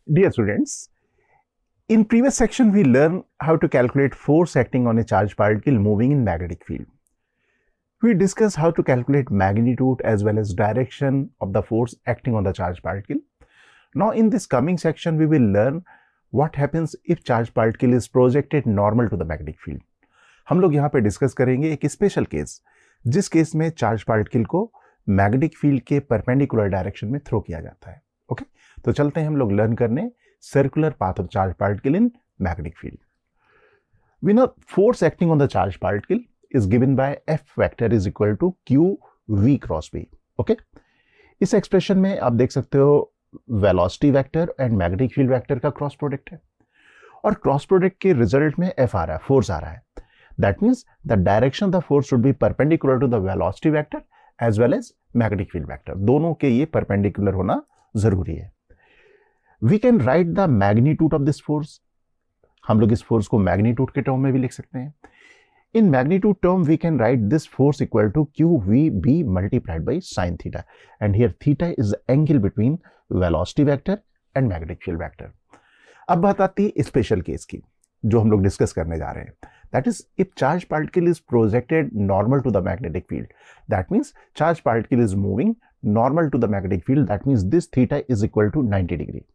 Dear students, in previous section we learned how to calculate force acting on a charged particle moving in magnetic field. We discussed how to calculate magnitude as well as direction of the force acting on the charged particle. Now in this coming section we will learn what happens if charged particle is projected normal to the magnetic field. हम लोग यहाँ पे discuss करेंगे एक special case, जिस case में charge particle को magnetic field के परपेंडिकुलर डायरेक्शन में थ्रो किया जाता है. ओके, तो चलते हैं हम लोग लर्न करने circular path of charge particle in magnetic field. We know force acting on the charge particle is given by F vector is equal to q v cross B. Okay, इस expression में आप देख सकते हो velocity vector and magnetic field vector का cross product है, और cross product के रिजल्ट में एफ आ रहा है, फोर्स आ रहा है. That means the direction of the force should be perpendicular to the velocity vector as well as magnetic field vector. दोनों के ये perpendicular होना जरूरी है. We can write the magnitude of this force. हम लोग इस force को magnitude के term में भी लिख सकते हैं. In magnitude term, we can write this force equal to QVB multiplied by sin theta. And here theta is the angle between velocity vector and magnetic field vector. अब बात आती है स्पेशल केस की, जो हम लोग डिस्कस करने जा रहे हैं. That is, if charged particle is projected normal to the magnetic field, that means charged particle is moving normal to the magnetic field. That means this theta is equal to 90 degree.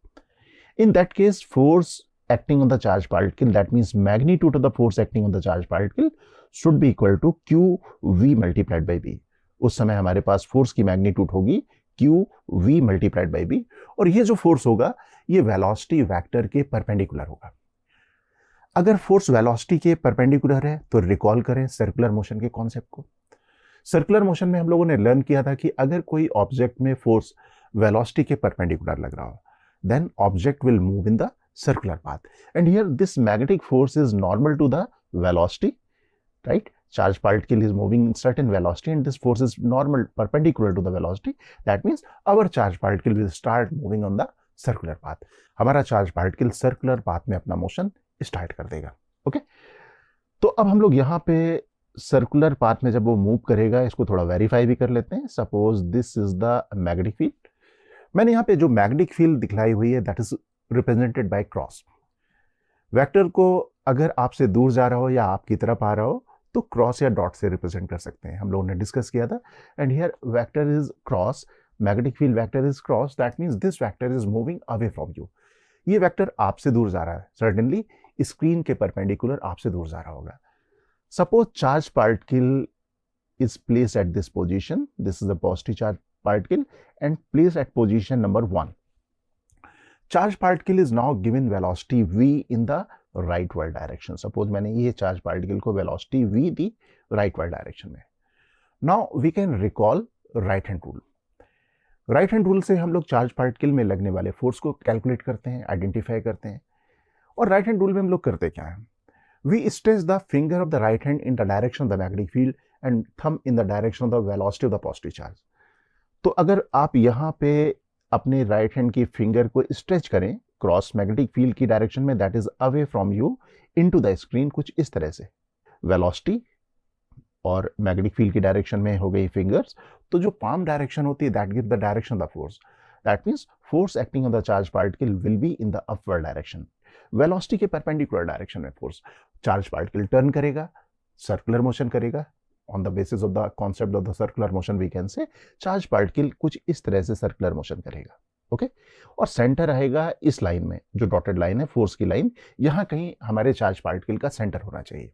In that case, force acting on the charged particle, that means magnitude of the force acting on the charged particle should be equal to QV multiplied by B. उस समय हमारे पास force की magnitude होगी QV multiplied by B, और ये जो force होगा ये वेलोसिटी वेक्टर के परपेंडिकुलर होगा. अगर फोर्स वेलोसिटी के परपेंडिकुलर है तो रिकॉल करें सर्कुलर मोशन के कॉन्सेप्ट को. सर्कुलर मोशन में हम लोगों ने लर्न किया था कि अगर कोई ऑब्जेक्ट में फोर्स वेलोसिटी के परपेंडिकुलर लग रहा हो, then object will move in the circular path. And here this magnetic force is normal to the velocity, right? Charge particle is moving in certain velocity and this force is normal perpendicular to the velocity. That means our charge particle will start moving on the circular path. हमारा charge particle circular path में अपना motion start कर देगा. Okay, तो अब हम लोग यहाँ पे सर्कुलर पाथ में जब वो मूव करेगा, इसको थोड़ा वेरीफाई भी कर लेते हैं. Suppose this is the magnetic field. मैंने यहाँ पे जो मैग्नेटिक फील्ड दिखलाई हुई है that is represented by cross vector को. अगर आपसे दूर जा रहा हो या आपकी तरफ आ रहा हो तो क्रॉस या डॉट से रिप्रेजेंट कर सकते हैं. हम लोगों ने डिस्कस किया था. And here vector is cross, magnetic field vector is cross. That means this vector is moving away from you. ये वेक्टर आपसे दूर जा रहा है, सर्टेनली स्क्रीन के परपेंडिकुलर आपसे दूर जा रहा होगा. Suppose charge particle is place at this position. This is a positive charge particle and place at position number 1. Charge particle is now given velocity v in the rightward direction. Suppose मैंने ये charge particle को velocity v दी rightward direction में. Now we can recall right hand rule. Right hand rule से हम लोग charge particle में लगने वाले फोर्स को कैलकुलेट करते हैं, आइडेंटिफाई करते हैं. और राइट हैंड रूल में हम लोग करते क्या है, we stretch the finger of the right hand in the direction of the magnetic field and thumb in the direction of the velocity of the positive charge. तो अगर आप यहाँ पे अपने राइट हैंड की फिंगर को स्ट्रेच करें cross magnetic field की डायरेक्शन में, that is away from you into the screen, कुछ इस तरह से. वेलोसिटी और मैग्नेटिक फील्ड की डायरेक्शन में हो गई फिंगर्स, तो जो पाम डायरेक्शन होती है that give the direction of the force. That means force acting on the charge particle will be in the upward direction. Velocity के परपेंडिकुलर डायरेक्शन में फोर्स. चार्ज पार्टिकल टर्न करेगा, circular motion करेगा. On the basis of the concept of the circular motion we can say charge particle कुछ इस तरह से circular motion करेगा. Okay, और सेंटर रहेगा इस लाइन में, जो डॉटेड लाइन है फोर्स की लाइन, यहां कहीं हमारे चार्ज पार्टिकल का सेंटर होना चाहिए.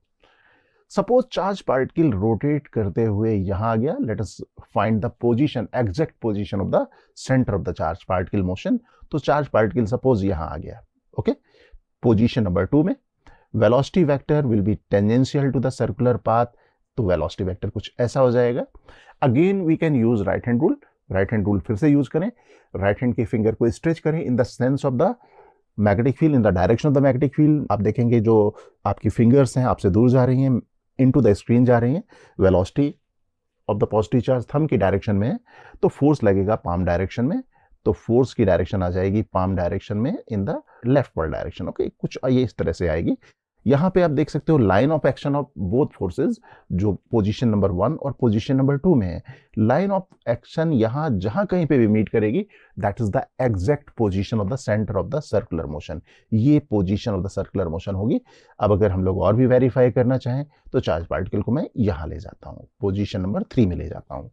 सपोज चार्ज पार्टिकल रोटेट करते हुए यहां आ गया. Let us find the position, exact position of the centre of the charge particle motion. तो चार्ज पार्टिकल सपोज यहां आ गया. ओके, पोजीशन नंबर 2 में velocity vector will be tangential to the circular path. तो वेलोसिटी वेक्टर कुछ ऐसा हो जाएगा. Again we can use right hand rule. Right hand rule फिर से यूज करें. राइट हैंड की फिंगर को स्ट्रेच करें in the sense of the magnetic field, in the direction of the magnetic field. आप देखेंगे जो आपकी फिंगर्स हैं आपसे दूर जा रही हैं, इनटू द स्क्रीन जा रही हैं. Velocity of the positive charge thumb की डायरेक्शन में है, तो फोर्स लगेगा पाम डायरेक्शन में. तो फोर्स की डायरेक्शन आ जाएगी पाम डायरेक्शन में in the left word direction. Okay, कुछ ये इस तरह से आएगी. यहाँ पे आप देख सकते हो line of action of both forces जो पोजीशन नंबर 1 और पोजीशन नंबर 2 में है। लाइन ऑफ एक्शन यहाँ जहां कहीं पे भी मीट करेगी, that is the exact position of the centre of the circular motion. ये position of the circular motion होगी। अब अगर हम लोग और भी वेरीफाई करना चाहें तो चार्ज पार्टिकल को मैं यहाँ ले जाता हूँ, पोजीशन नंबर 3 में ले जाता हूँ।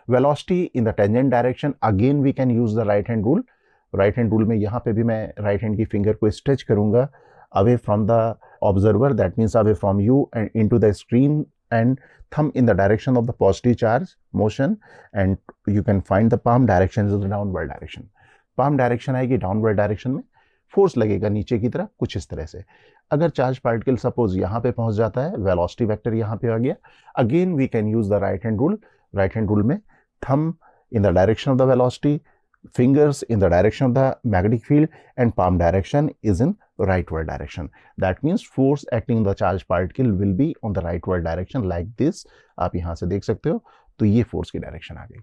Velocity in the tangent direction, again we can use the right hand rule. Right hand rule में यहाँ पे भी मैं राइट हैंड की फिंगर को स्ट्रेच करूंगा away from the observer, that means away from you and into the screen, and thumb in the direction of the positive charge motion, and you can find the palm direction is the downward direction. palm direction आएगी downward direction में, force लगेगा नीचे की तरफ कुछ इस तरह से। अगर चार्ज पार्टिकल सपोज यहाँ पे पहुंच जाता है, वेलोसिटी वेक्टर यहाँ पे आ गया, again we can use the right hand rule. Right hand rule में thumb in the direction of the velocity, fingers in the direction of the magnetic field, and palm direction is in rightward direction. That means force acting on the charged particle will be on the rightward direction like this. आप यहाँ से देख सकते हो, तो ये force की direction आ गई।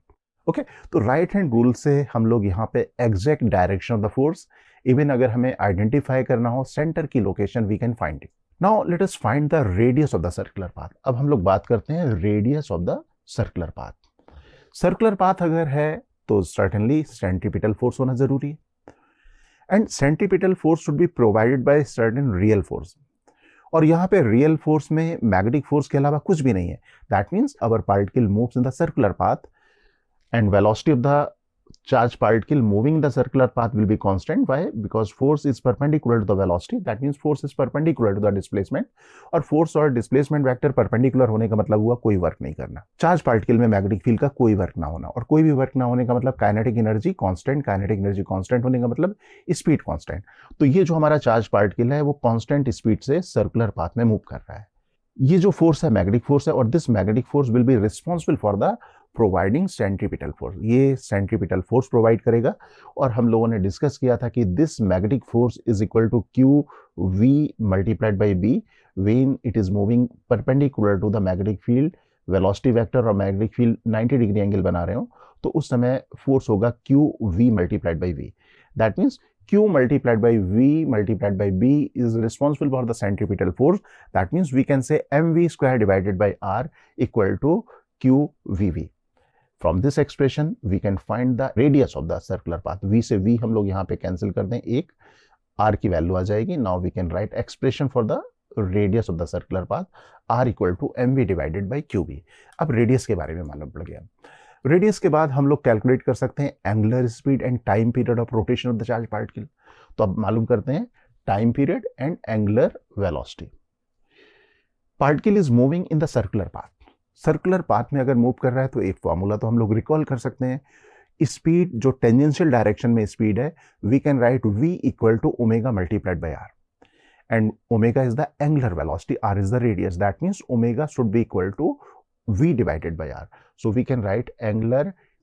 ओके, तो राइट हैंड रूल से हम लोग यहाँ पे exact direction of the force, even अगर हमें आइडेंटिफाई करना हो सेंटर की location, we can find it. Now let us find the radius of the circular path. अब हम लोग बात करते हैं radius of the circular path. Circular path अगर है तो सर्टेनली सेंट्रीपिटल फोर्स होना जरूरी है, and centripetal force should be provided by certain real force. और यहाँ पे रियल फोर्स में मैग्नेटिक फोर्स के अलावा कुछ भी नहीं है। That means our particle moves in the circular path and velocity of the charge particle moving the circular path will be constant. Why? Because force is perpendicular to the velocity. That means force is perpendicular to the displacement. और force और displacement vector perpendicular होने का मतलब हुआ कोई work नहीं करना। Charge particle में मैग्नेटिक फील्ड का कोई वर्क ना होना, और कोई भी वर्क ना होने का मतलब kinetic energy constant. Kinetic energy constant होने का मतलब स्पीड कांस्टेंट। तो ये जो हमारा चार्ज पार्टिकल है वो कांस्टेंट स्पीड से सर्कुलर पाथ में मूव कर रहा है। ये जो फोर्स है मैग्नेटिक फोर्स है, और this magnetic force will be responsible for the providing centripetal force. ये सेंट्रीपिटल फोर्स प्रोवाइड करेगा। और हम लोगों ने डिस्कस किया था कि this magnetic force is equal to q v multiplied by B when it is moving perpendicular to the magnetic field. Velocity vector और मैग्नेटिक फील्ड 90 डिग्री एंगल बना रहे हो तो उस समय फोर्स होगा q v multiplied by v. That means Q multiplied by V multiplied by B is responsible for the centripetal force. That means we can say mv square divided by r equal to qvv. From this expression we can find the radius of the circular path. V से V हम लोग यहाँ पे cancel कर दें, एक r की value आ जाएगी। Now we can write expression for the radius of the circular path, r equal to mv divided by qv. अब रेडियस के बारे में मालूम पड़ गया। रेडियस के बाद हम लोग कैलकुलेट कर सकते हैं angular speed and time period of rotation of the charge particle. तो अब मालूम करते हैं time period and angular velocity. Particle is moving in the circular path. Circular path में अगर मूव कर रहा है तो एक फॉर्मूला तो हम लोग रिकॉल कर सकते हैं। स्पीड जो टेंजेंशियल डायरेक्शन में स्पीड है, we can write v equal to omega multiplied by r, and omega is the angular velocity, r is the radius. That means omega should be equal to v divided by r. So we can write angular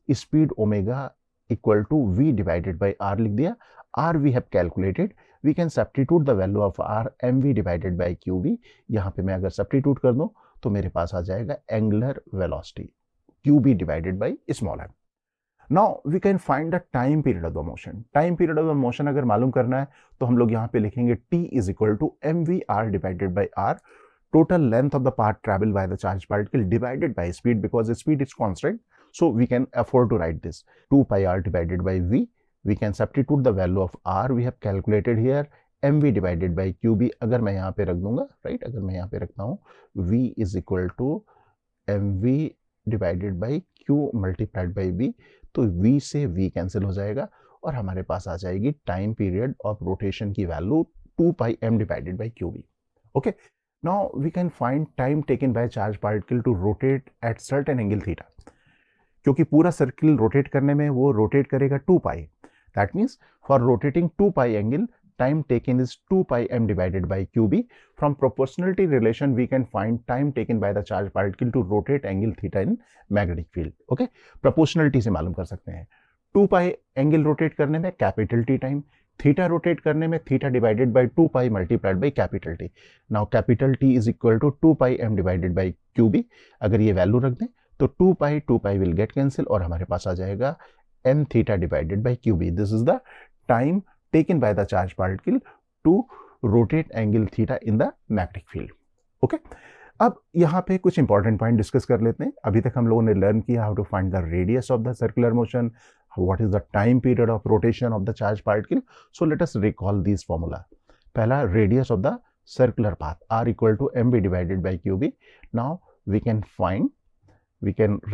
speed omega equal to v divided by r लिख दिया। r we have calculated. We can substitute the value of r mv divided by qv. यहाँ पे मैं अगर substitute कर दूं तो मेरे पास आ जाएगा angular velocity qb divided by small m. Now we can find the time period of the motion. Time period of the motion अगर मालूम करना है तो हम लोग यहाँ पे लिखेंगे t is equal to mvr divided by r. Total length of the path traveled by the charged particle divided by speed, because speed is constant, so we can afford to write this 2 pi r divided by v. We can substitute the value of r we have calculated here, mv divided by qb. अगर मैं यहाँ पे रख दूंगा, right, अगर मैं यहाँ पे रखता हूँ v is equal to mv divided by q multiplied by b, तो v से v कैंसिल हो जाएगा और हमारे पास आ जाएगी टाइम पीरियड ऑफ रोटेशन की value 2 pi m divided by qb. Okay, now we can find time taken by charged particle to rotate at certain angle theta. क्योंकि पूरा सर्किल रोटेट करने में वो रोटेट करेगा 2 pi. That means for rotating 2 pi angle time taken is 2 pi m divided by qb. From proportionality relation we can find time taken by the charge particle to rotate angle theta in magnetic field. Okay, proportionality से मालूम कर सकते हैं। 2 pi angle rotate करने में capital T time, theta rotate करने में theta divided by 2 pi multiplied by capital T. Now capital T is equal to 2 pi m divided by qb। अगर ये वैल्यू रख दें तो 2 पाई विल गेट कैंसिल और हमारे पास आ जाएगा m theta divided by qb. This is the time taken by the charge particle to rotate angle theta in the magnetic field. Okay? अब यहाँ पे कुछ इंपॉर्टेंट पॉइंट डिस्कस कर लेते हैं. अभी तक हम लोगों ने लर्न किया how to find the radius of the circular motion, what is the time period of rotation of the charged particle. So let us recall these formula. पहला, radius of the circular path r equal to mv divided by qb. Now we can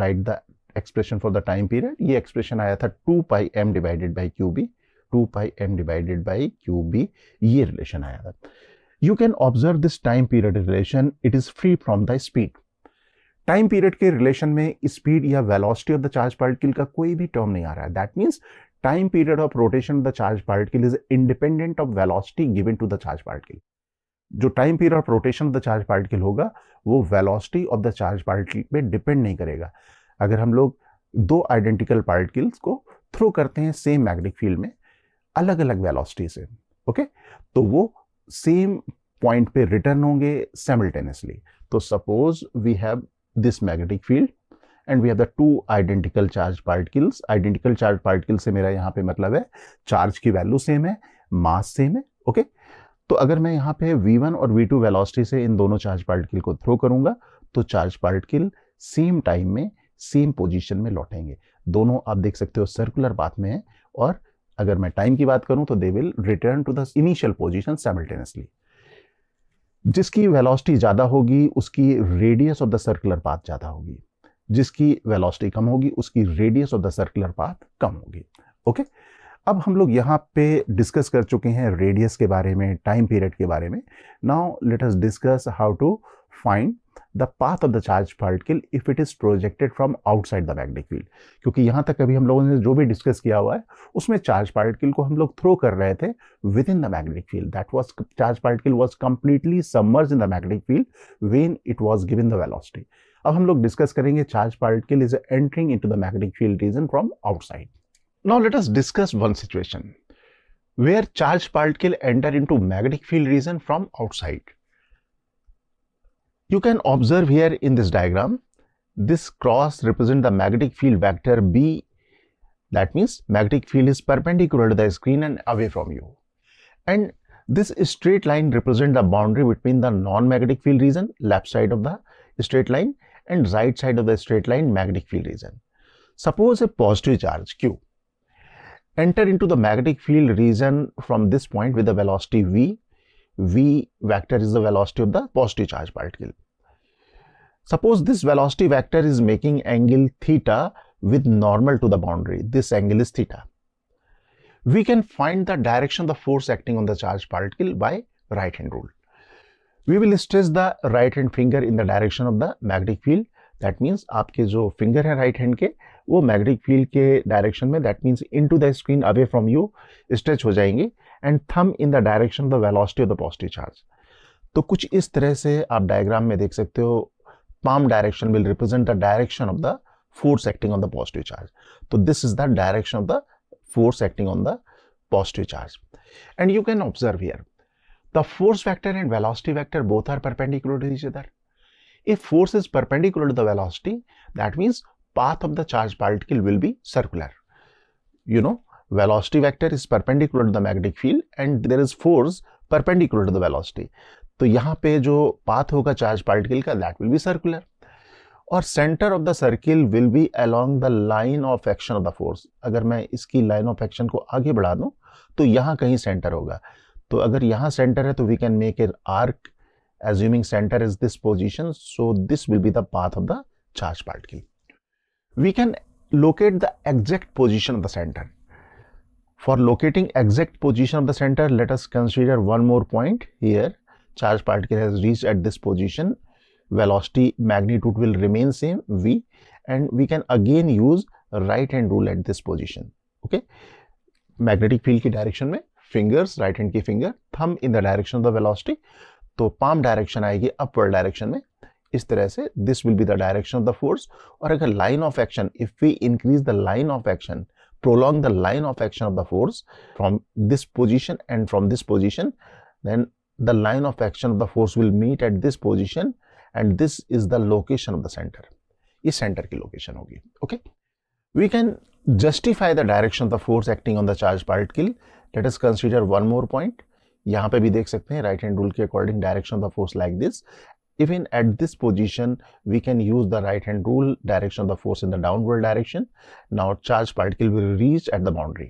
write the expression for the time period. ये expression आया था 2 pi m divided by qb, 2 pi m divided by qb, ये relation आया था. You can observe this time period relation. It is free from the speed. Time period के relation में speed या velocity of the charge particle का कोई भी term नहीं आ रहा है. That means time period of rotation of the charge particle is independent of velocity given to the charge particle. जो time period of rotation of the charge particle होगा वो velocity of the charge particle पे depend नहीं करेगा. अगर हम लोग दो आइडेंटिकल पार्टिकल्स को थ्रो करते हैं सेम मैग्नेटिक फील्ड में अलग अलग वेलोसिटी से, ओके, तो वो सेम पॉइंट पे रिटर्न होंगे साइमल्टेनियसली. तो suppose we have this magnetic field and we have the two identical charged particles. Identical charged particles से मेरा यहाँ पे मतलब है चार्ज की वैल्यू सेम है, मास सेम है. ओके, तो अगर मैं यहाँ पे v1 और v2 वेलोसिटी से इन दोनों चार्ज पार्टिकल को थ्रो करूंगा तो चार्ज पार्टिकल सेम टाइम में सेम पोजीशन में लौटेंगे. दोनों आप देख सकते हो सर्कुलर पाथ में है, और अगर मैं टाइम की बात करूं तो they will return to the initial position simultaneously. जिसकी वेलोसिटी ज़्यादा होगी उसकी radius of the circular path ज़्यादा होगी, जिसकी वेलोसिटी कम होगी उसकी radius of the circular path कम होगी. ओके, अब हम लोग यहाँ पे डिस्कस कर चुके हैं रेडियस के बारे में, टाइम पीरियड के बारे में. Now let us discuss how to find the path of the charge particle if it is projected from outside the magnetic field. क्योंकि यहाँ तक अभी हम लोगों ने जो भी डिस्कस किया हुआ है उसमें चार्ज पार्टिकल को हम लोग थ्रो कर रहे थे within the magnetic field. That was charge particle was completely submerged in the magnetic field when it was given the velocity. अब हम लोग डिस्कस करेंगे charge particle is entering into the magnetic field region from outside. Now let us discuss one situation where charge particle enter into magnetic field region from outside. You can observe here in this diagram, this cross represents the magnetic field vector B. That means magnetic field is perpendicular to the screen and away from you. And this straight line represents the boundary between the non-magnetic field region, left side of the straight line, and right side of the straight line, magnetic field region. Suppose a positive charge Q enter into the magnetic field region from this point with the velocity V. V vector is the velocity of the positive charge particle. Suppose this velocity vector is making angle theta with normal to the boundary. This angle is theta. We can find the direction of the force acting on the charged particle by right hand rule. We will stretch the right hand finger in the direction of the magnetic field. That means आपके जो finger है right hand के वो magnetic field के direction में, that means into the screen away from you stretch हो जाएंगे, and thumb in the direction of the velocity of the positive charge. तो कुछ इस तरह से आप डायग्राम में देख सकते हो. palm direction will represent the direction of the force acting on the positive charge. So this is the direction of the force acting on the positive charge. And you can observe here, the force vector and velocity vector both are perpendicular to each other. If force is perpendicular to the velocity, that means path of the charged particle will be circular. You know, velocity vector is perpendicular to the magnetic field and there is force perpendicular to the velocity. तो यहाँ पे जो path होगा charge particle का that will be circular, और centre of the circle will be along the line of action of the force. अगर मैं इसकी लाइन ऑफ एक्शन को आगे बढ़ा दूं तो यहाँ कहीं सेंटर होगा. तो अगर यहाँ सेंटर है तो we can make an arc assuming center is this position, so this will be the path of the charge particle. We can locate the exact position of the center. For locating exact position of the center, let us consider one more point here. Charge particle has reached at this position, velocity magnitude will remain same v, and we can again use right hand rule at this position. Okay, magnetic field की direction में fingers, right hand की finger, thumb in the direction of the velocity. तो palm direction आएगी upward direction में, इस तरह से this will be the direction of the force. और अगर line of action, if we increase the line of action, prolong the line of action of the force from this position and from this position, then the line of action of the force will meet at this position and this is the location of the center. इस center की location होगी. Okay, we can justify the direction of the force acting on the charged particle. Let us consider one more point. यहाँ पे भी देख सकते हैं right hand rule के according direction of the force like this. Even at this position, we can use the right hand rule, direction of the force in the downward direction. Now charged particle will reach at the boundary.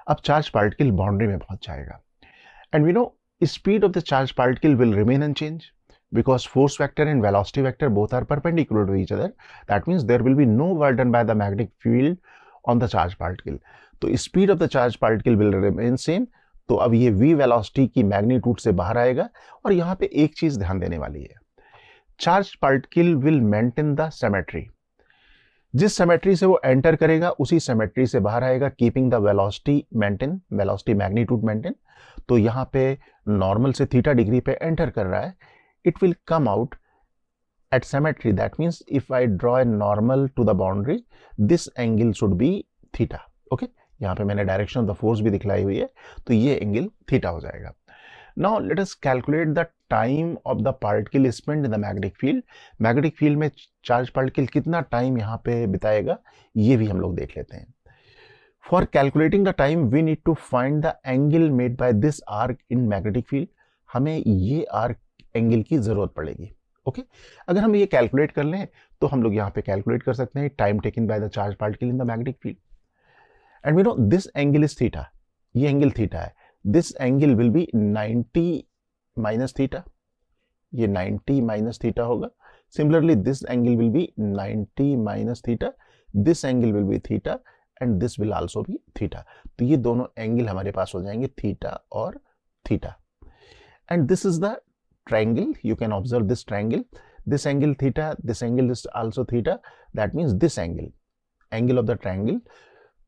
अब charged particle boundary में पहुंच जाएगा. And we know speed of the charged particle will remain unchanged because force vector and velocity vector both are perpendicular to each other. That means there will be no burden by the magnetic field on the charged particle. तो speed of the charged particle will remain same. तो अब ये v velocity की magnitude से बाहर आएगा. और यहाँ पे एक चीज ध्यान देने वाली है, charge particle will maintain the symmetry. जिस सिमेट्री से वो एंटर करेगा उसी सिमेट्री से बाहर आएगा, keeping the velocity maintain, velocity magnitude maintain. तो यहाँ पे नॉर्मल से थीटा डिग्री पे एंटर कर रहा है, it will come out at symmetry. That means if I draw a normal to the boundary, this angle should be theta. Okay, यहाँ पे मैंने डायरेक्शन ऑफ द फोर्स भी दिखलाई हुई है, तो ये एंगल थीटा हो जाएगा. Now let us calculate the time of the particle spend in the magnetic field. Magnetic field में चार्ज पार्टिकल कितना टाइम यहाँ पे बिताएगा, ये भी हम लोग देख लेते हैं. For calculating the time we need to find the angle made by this arc in magnetic field. हमें ये आर्क एंगल की जरूरत पड़ेगी. ओके, अगर हम ये कैलकुलेट कर लें तो हम लोग यहाँ पे कैलकुलेट कर सकते हैं time taken by the charge particle in the magnetic field. And we know this angle is theta. ये एंगल थीटा है. This angle will be 90 minus theta. ये 90 माइनस थीटा होगा. Similarly this angle will be 90 minus theta. This angle will be theta and this will also be theta. तो ये दोनों angle हमारे पास हो जाएंगे थीटा और theta. And this is the triangle. You can observe this triangle. This angle theta, this angle is also theta. That means this angle of the triangle,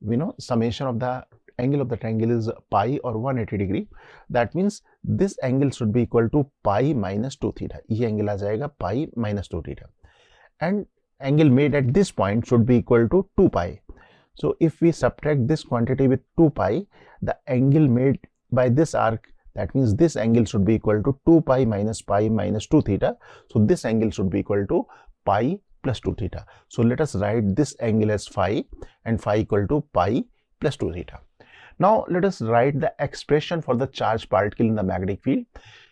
we know summation of the angle of the triangle is pi or 180 degree. That means this angle should be equal to pi minus 2 theta. ये angle आ जाएगा pi minus 2 theta. And angle made at this point should be equal to 2 pi. So if we subtract this quantity with 2 pi, the angle made by this arc, that means this angle should be equal to 2 pi minus 2 theta. So this angle should be equal to pi plus 2 theta. So let us write this angle as phi and phi equal to pi plus 2 theta. Now let us write the expression for the charged particle in the magnetic field.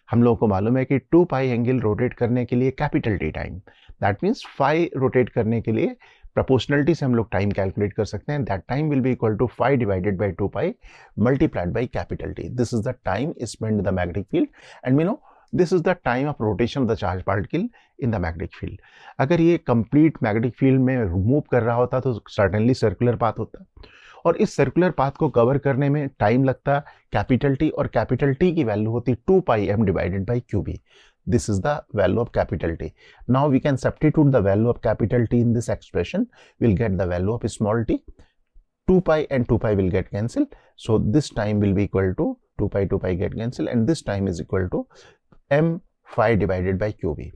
हम लोगों को मालूम है कि 2 pi angle rotate करने के लिए capital T time, that means phi rotate करने के लिए प्रोपोर्शनलिटी से हम लोग टाइम कैलकुलेट कर सकते हैं. That time will be equal to phi divided by 2 pi multiplied by capital T. This is the time spend in the magnetic field and we know this is the time of rotation of the charge particle in the magnetic field. अगर ये complete magnetic field में move कर रहा होता तो certainly circular path होता, और इस सर्कुलर पाथ को कवर करने में टाइम लगता कैपिटल टी, और कैपिटल टी की वैल्यू होती 2 pi m divided by QB. This is the value of capital T. Now we can substitute the value of capital T in this expression. We'll get the value of small t. 2 pi and 2 pi will get cancelled. So this time will be equal to 2 pi get cancelled, and this time is equal to m phi divided by QB.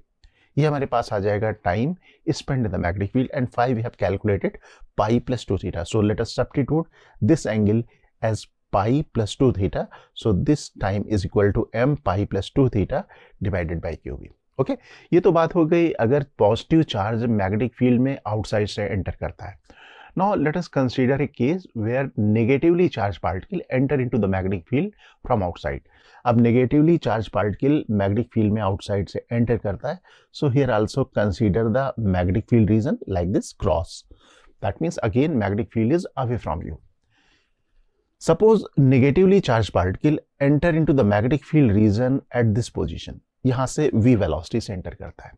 ये हमारे पास आ जाएगा time spend in the magnetic field, and phi we have calculated pi plus 2 theta. So let us substitute this angle as pi plus 2 theta. So this time is equal to m pi plus 2 theta divided by QB. Okay, ये तो बात हो गई अगर positive charge magnetic field में outside से enter करता है. Now let us consider a case where negatively charge particle enter into the magnetic field from outside. अब negatively charge particle magnetic field में आउटसाइड से एंटर करता है. So here also consider the magnetic field region like this cross. That means again magnetic field is away from you. Suppose negatively charged particle enter into the magnetic field region at this position. यहाँ से v velocity से enter करता है,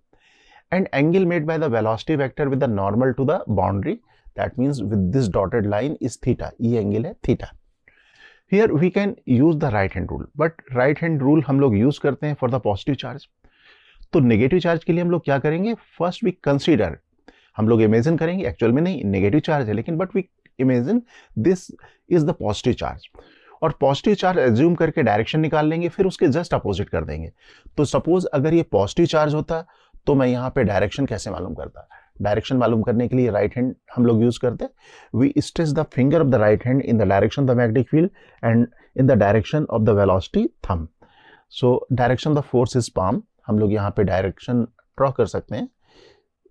and angle made by the velocity vector with the normal to the boundary, that means with this dotted line is theta. ये angle है theta. Here we can use the right hand rule, but right hand rule हम लोग use करते हैं for the positive charge. तो negative charge के लिए हम लोग क्या करेंगे? First we consider, हम लोग imagine करेंगे, एक्चुअल में नहीं negative charge है, लेकिन but we imagine this is the positive charge, और पॉजिटिव चार्ज एज्यूम करके डायरेक्शन निकाल लेंगे, फिर उसके जस्ट अपोजिट कर देंगे. तो सपोज अगर ये पॉजिटिव चार्ज होता तो मैं यहाँ पे डायरेक्शन कैसे मालूम करता? डायरेक्शन मालूम करने के लिए राइट हैंड हम लोग यूज करते. We stretch the finger of the right hand in the direction of the magnetic field and in the direction of the velocity thumb. So direction of the force is palm. हम लोग यहाँ पे direction draw कर सकते हैं.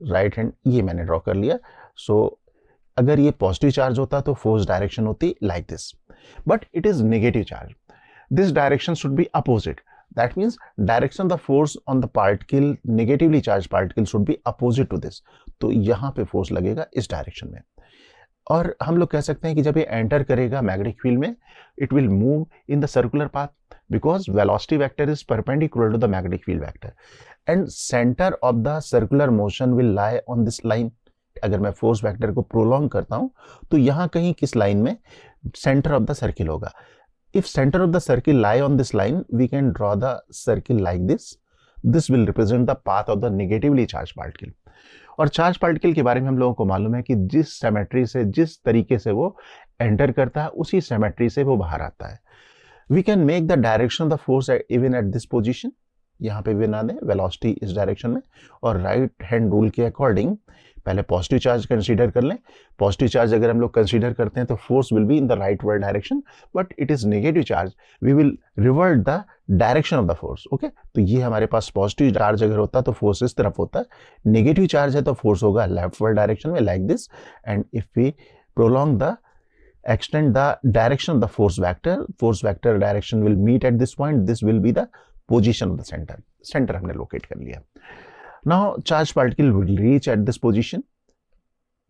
Right hand ये मैंने draw कर लिया. सो अगर ये पॉजिटिव चार्ज होता तो फोर्स डायरेक्शन होती like this, but it is negative charge. this direction should be opposite. That means direction of the force on the particle, negatively charged particle should be opposite to this. तो यहाँ पे force लगेगा इस direction में, और हम लोग कह सकते हैं कि जब ये एंटर करेगा मैग्नेटिक फील्ड में, it will move in the circular path because velocity vector is perpendicular to the magnetic field vector and centre of the circular motion will lie on this line. अगर मैं force vector को prolong करता हूं तो यहां कहीं किस line में सेंटर ऑफ द सर्किल होगा. If centre of the circle lie on this line, we can draw the circle like this. This will represent the path of the negatively charge particle. और charge particle के बारे में हम लोगों को मालूम है कि जिस सिमेट्री से, जिस तरीके से वो एंटर करता है, उसी सिमेट्री से वो बाहर आता है. We can make the direction of the force even at this position. यहाँ पे भी बना दें वेलोसिटी इस डायरेक्शन में, और राइट हैंड रूल के अकॉर्डिंग पहले पॉजिटिव चार्ज कंसीडर कर लें. पॉजिटिव चार्ज अगर हम लोग कंसीडर करते हैं तो force will be in the rightward direction, but it is negative charge, we will revert the direction of the force. Okay, तो ये हमारे पास पॉजिटिव चार्ज अगर होता है तो फोर्स इस तरफ होता है, नेगेटिव चार्ज है तो फोर्स होगा लेफ्ट वर्ड डायरेक्शन में like this. And if we prolong the extend the direction of the force vector direction will meet at this point. This will be the position of the center. Center हमने locate कर लिया. Now charge particle will reach at this position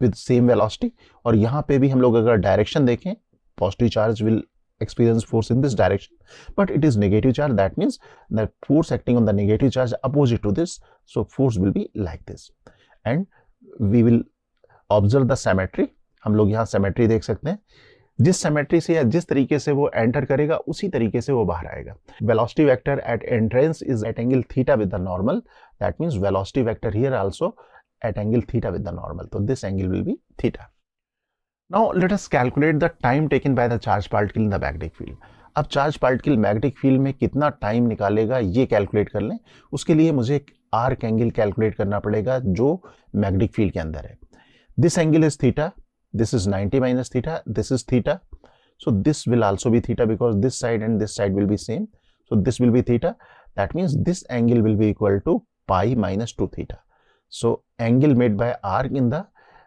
with same velocity. और यहाँ पे भी हम लोग अगर direction देखें, positive charge will experience force in this direction, but it is negative charge. That means the force acting on the negative charge opposite to this, so force will be like this. And we will observe the symmetry. हम लोग यहाँ symmetry देख सकते हैं. जिस symmetry से या जिस तरीके से वो एंटर करेगा उसी तरीके से वो बाहर आएगा. Velocity vector at entrance is at angle theta with the normal. That means velocity vector here also at angle theta with the normal. तो this angle will be theta. Now let us calculate the time taken by the charge particle in the magnetic field. अब charge particle magnetic field में कितना time निकालेगा ये calculate कर लें. उसके लिए मुझे एक आर्क एंगल कैलकुलेट करना पड़ेगा जो मैग्नेटिक फील्ड के अंदर है. This angle is theta. This is 90 minus theta. This is theta. So this will also be theta because this side and this side will be same. So this will be theta. That means this angle will be equal to pi minus 2 theta. So angle made by arc in the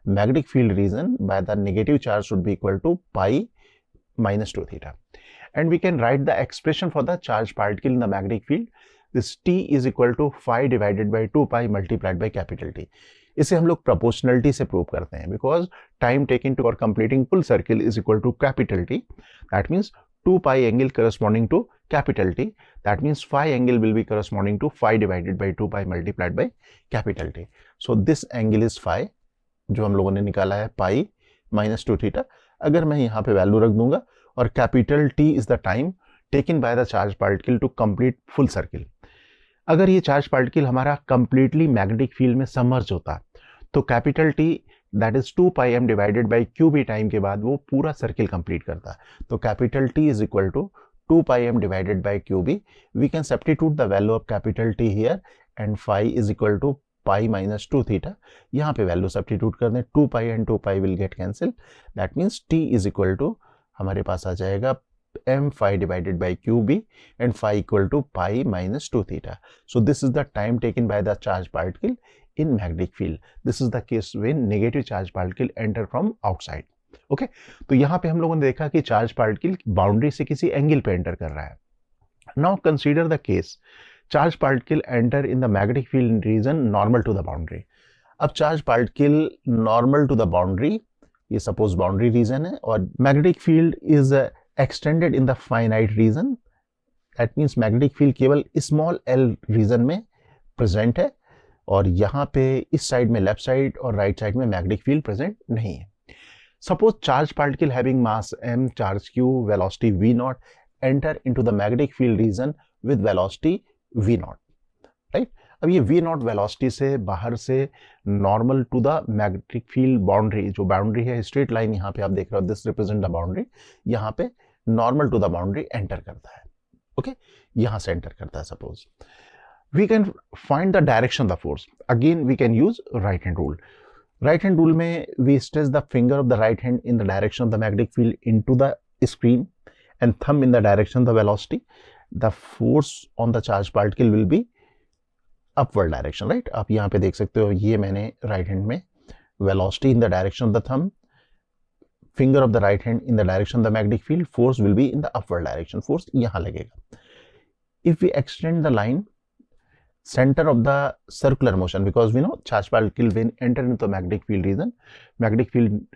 magnetic field region by the negative charge should be equal to pi minus 2 theta. And we can write the expression for the charge particle in the magnetic field. This T is equal to phi divided by 2 pi multiplied by capital T. इसे हम लोग proportionality से prove करते हैं because time taken to और completing full circle is equal to capital T. That means 2 pi angle corresponding to capital T. That means phi angle will be corresponding to phi divided by 2 pi multiplied by capital T. So this angle is phi जो हम लोगों ने निकाला है पाई minus 2 theta. अगर मैं यहाँ पे वैल्यू रख दूंगा और capital T is the time taken by the charge particle to complete full circle. अगर ये चार्ज पार्टिकल हमारा कंप्लीटली मैग्नेटिक फील्ड में सबमर्ज होता तो capital T that is 2 pi m divided by q B time के बाद वो पूरा सर्किल कंप्लीट करता. तो capital T is equal to 2 pi m divided by q B. We can substitute the value of capital T here and phi is equal to pi minus 2 theta. यहाँ पे value substitute कर दें. 2 pi and 2 pi will get cancel. That means T is equal to हमारे पास आ जाएगा m phi divided by qb and phi equal to pi minus 2 theta. So this is the time taken by the charge particle in magnetic field. This is the case when negative charge particle enter from outside. Okay, तो यहाँ पे हम लोगों ने देखा कि charge particle boundary से किसी एंगल पे एंटर कर रहा है. Now consider the case charge particle enter in the magnetic field region normal to the boundary. अब charge particle normal to the boundary, ये suppose boundary region है और magnetic field is extended in the finite region. That means magnetic field केवल small l region में present है और यहाँ पे इस साइड में लेफ्ट साइड और राइट साइड में मैग्नेटिक फील्ड प्रेजेंट नहीं है. Suppose charge particle having mass m, charge q, velocity v naught enter into the magnetic field region with velocity v naught. Right, अब ये v नॉट वेलोसिटी से बाहर से normal to the magnetic field boundary, जो boundary है straight line यहाँ पे आप देख रहे हो, दिस रिप्रेजेंट द बाउंड्री, यहाँ पे normal to the boundary enter करता है. ओके, यहाँ से एंटर करता है. Suppose we can find the direction of the force. Again we can use right hand rule. Right hand rule में we stretch the finger of the right hand in the direction of the magnetic field into the screen and thumb in the direction of the velocity. The force on the charge particle will be upward direction. Right, आप यहाँ पे देख सकते हो, ये मैंने right hand में velocity in the direction of the thumb, finger of the right hand in the direction of the magnetic field, force will be in the upward direction. Force यहाँ लगेगा. If we extend the line, center of the circular motion, because we know charge particle when enter into the magnetic field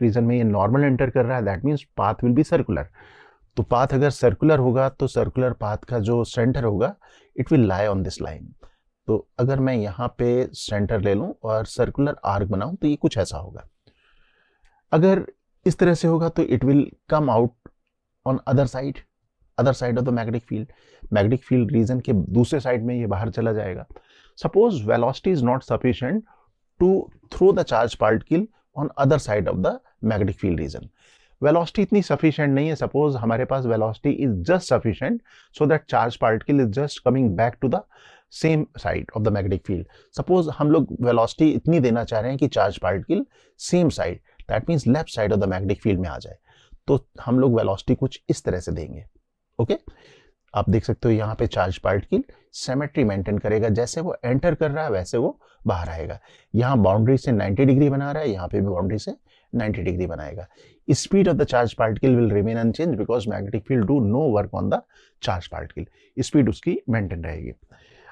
region में ये normal enter कर रहा है, that means path will be circular. तो path अगर circular होगा तो circular path का जो center होगा it will lie on this line. तो अगर मैं यहाँ पे center ले लूँ और circular arc बनाऊँ तो ये कुछ ऐसा होगा. अगर इस तरह से होगा तो it will come out on other side of the magnetic field region के दूसरे साइड में ये बाहर चला जाएगा. Suppose velocity is not sufficient to throw the charge particle on other side of the magnetic field region. Velocity इतनी sufficient नहीं है. Suppose हमारे पास velocity is just sufficient so that charge particle is just coming back to the same side of the magnetic field. Suppose हम लोग velocity इतनी देना चाह रहे हैं कि charge particle same side, that means left side of the magnetic field में आ जाए, तो हम लोग velocity कुछ इस तरह से देंगे. ओके, आप देख सकते हो यहाँ पे चार्ज पार्टिकल सिमेट्री मेंटेन करेगा. जैसे वो एंटर कर रहा है वैसे वो बाहर आएगा. यहाँ बाउंड्री से 90 डिग्री बना रहा है, यहाँ पे भी बाउंड्री से 90 डिग्री बनाएगा. Speed of the charge particle will remain unchanged because magnetic field do no work on the charge particle. Speed उसकी मेंटेन रहेगी.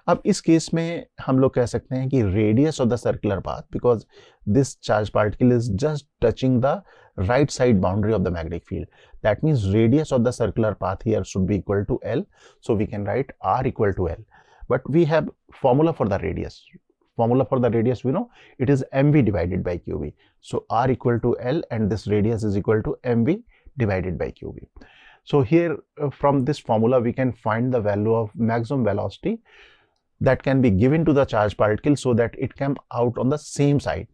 अब इस केस में हम लोग कह सकते हैं कि radius of the circular path, because this charge particle is just touching the right side boundary of the magnetic field, that means radius of the circular path here should be equal to L, so we can write R equal to L. But we have formula for the radius. We know it is mv divided by qv, so R equal to L and this radius is equal to mv divided by qv. So here from this formula we can find the value of maximum velocity that can be given to the charge particle so that it come out on the same side.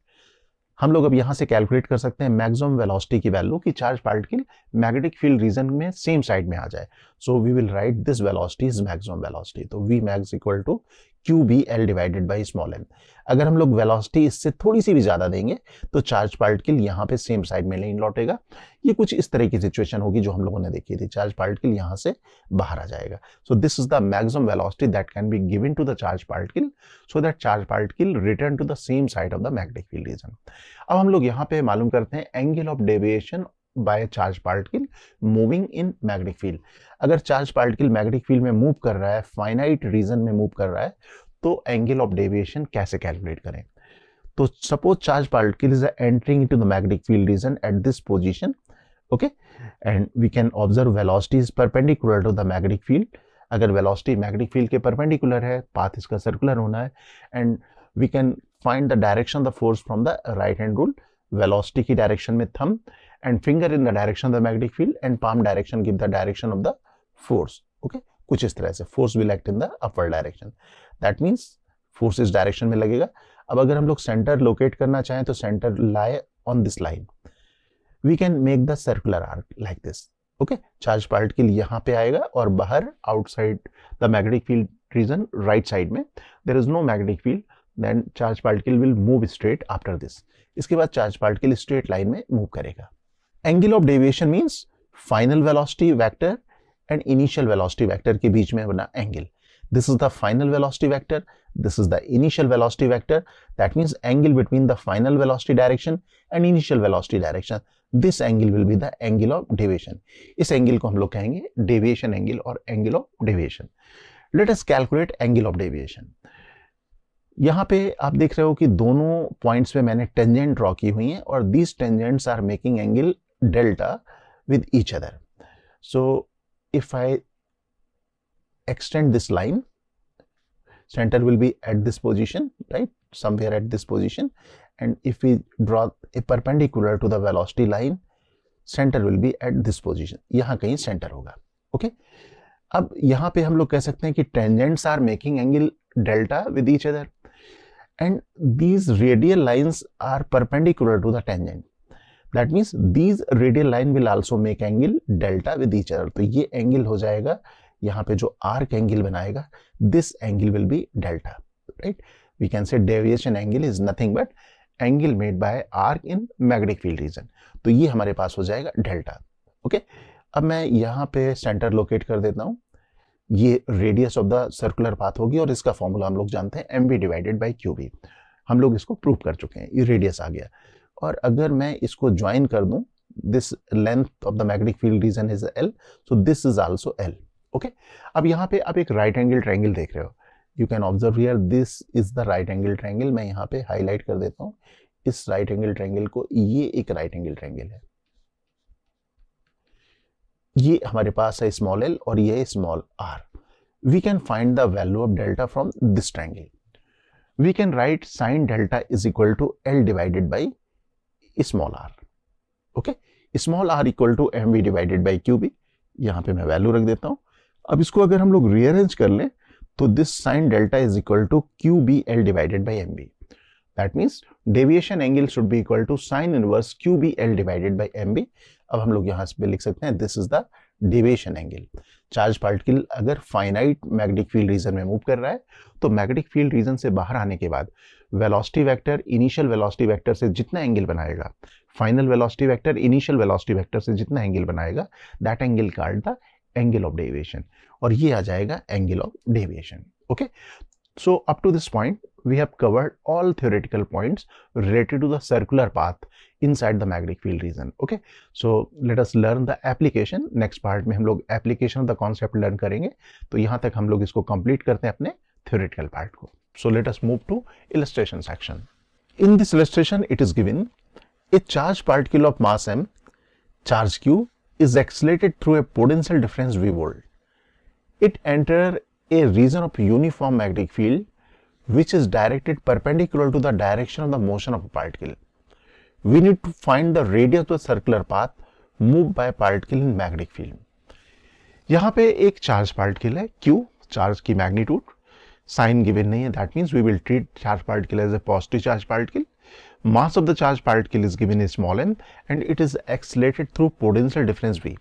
हम लोग अब यहाँ से calculate कर सकते हैं maximum velocity की value कि charge particle magnetic field region में सेम साइड में आ जाए. So we will write this velocity is maximum velocity. तो V max equal to Q B L divided by small M. अगर हम लोग वेलोसिटी इससे थोड़ी सी भी ज्यादा देंगे तो चार्ज पार्टिकल यहाँ पे सेम साइड में नहीं लौटेगा. ये कुछ इस तरह की सिचुएशन होगी जो हम लोगों ने देखी थी. चार्ज पार्टिकल यहाँ से बाहर आ जाएगा. So this is the maximum velocity that can be given to the charge particle so that charge particle return to the same side of the magnetic field region. अब हम लोग यहाँ पे मालूम करते हैं angle of deviation by charge particle moving in magnetic field. अगर charge particle magnetic field में मूव कर रहा है, फाइनाइट रीजन में मूव कर रहा है, तो एंगल ऑफ डेविएशन कैसे कैलकुलेट करें. तो suppose charge particle is entering into the magnetic field region at this position. Okay, and we can observe velocity is perpendicular to the magnetic field. अगर velocity magnetic field के perpendicular है, path इसका circular होना है. And we can find the direction of the force from the right hand rule. Velocity की direction में thumb and finger in the direction of the magnetic field and palm direction give the direction of the force. Okay, कुछ इस तरह से force will act in the upward direction. That means force इस direction में लगेगा. अब अगर हम लोग center locate करना चाहें तो center lie on this line. We can make the circular arc like this. Okay, charge particle यहाँ पे आएगा और बाहर outside the magnetic field region right side में there is no magnetic field, then charge particle will move straight after this. इसके बाद charge particle straight line में move करेगा. Angle of deviation means final velocity vector and initial velocity vector के बीच में बना angle. This is the final velocity vector. This is the initial velocity vector. That means angle between the final velocity direction and initial velocity direction. This angle will be the angle of deviation. इस angle को हम लोग कहेंगे deviation angle और angle of deviation. Let us calculate angle of deviation. यहाँ पे आप देख रहे हो कि दोनों पॉइंट्स पे मैंने टेंजेंट ड्रॉ की हुई हैं और these tangents are making angle delta with each other. So if I extend this line, center will be at this position, right? Somewhere at this position. And if we draw a perpendicular to the velocity line, center will be at this position. यहाँ कहीं center होगा. Okay? अब यहाँ पे हम लोग कह सकते हैं कि tangents are making angle delta with each other. And these radial lines are perpendicular to the tangent. That means these radial line will also make angle delta with each other. तो ये angle हो जाएगा, यहाँ पे जो arc angle बनाएगा, this angle will be delta, right? We can say deviation angle is nothing but angle made by arc in magnetic field region. तो ये हमारे पास हो जाएगा delta. Okay? अब मैं यहाँ पे center locate कर देता हूँ. ये radius of the circular path होगी और इसका फॉर्मूला हम लोग जानते हैं mv divided by qv. हम लोग इसको प्रूव कर चुके हैं. ये radius आ गया. और अगर मैं इसको ज्वाइन कर दूं this length of the magnetic field region is L, so this is also L. Okay, अब यहाँ पे आप एक राइट एंगल ट्रायंगल देख रहे हो. You can observe here this is the right angle triangle. मैं यहाँ पे हाईलाइट कर देता हूँ इस राइट एंगल ट्रायंगल को. ये एक राइट एंगल ट्रायंगल है. ये हमारे पास है स्मॉल l और ये small r. We can find the value of delta from this triangle. We can write sine delta is equal to l divided by small r. Okay, small r equal to mv divided by qb. यहाँ पे मैं value रख देता हूँ. अब इसको अगर हम लोग रीअरेंज कर लें तो this sine delta is equal to qb l divided by mb. That means deviation angle should be equal to sine inverse qb l divided by mb. अब हम लोग यहाँ पे लिख सकते हैं this is the deviation angle. Charge particle अगर finite magnetic field region में मूव कर रहा है तो मैग्नेटिक फील्ड रीजन से बाहर आने के बाद velocity vector initial velocity vector से जितना एंगल बनाएगा, final velocity vector initial velocity vector से जितना एंगल बनाएगा, that angle called the angle of deviation, और ये आ जाएगा angle of deviation. Okay, so up to this point we have covered all theoretical points related to the circular path inside the magnetic field region. Okay, so let us learn the application. Next part में हम लोग application of the concept learn करेंगे. तो यहाँ तक हम लोग इसको complete करते हैं अपने theoretical part को. So let us move to illustration section. In this illustration it is given a charged particle of mass m, charge q, is accelerated through a potential difference v volt. It enters a region of uniform magnetic field which is directed perpendicular to the direction of the motion of a particle. We need to find the radius of the circular path moved by a particle in magnetic field. यहाँ पे एक charge particle है Q, charge की magnitude, sign given नहीं है, that means we will treat charge particle as a positive charge particle. Mass of the charge particle is given small n and it is accelerated through potential difference v.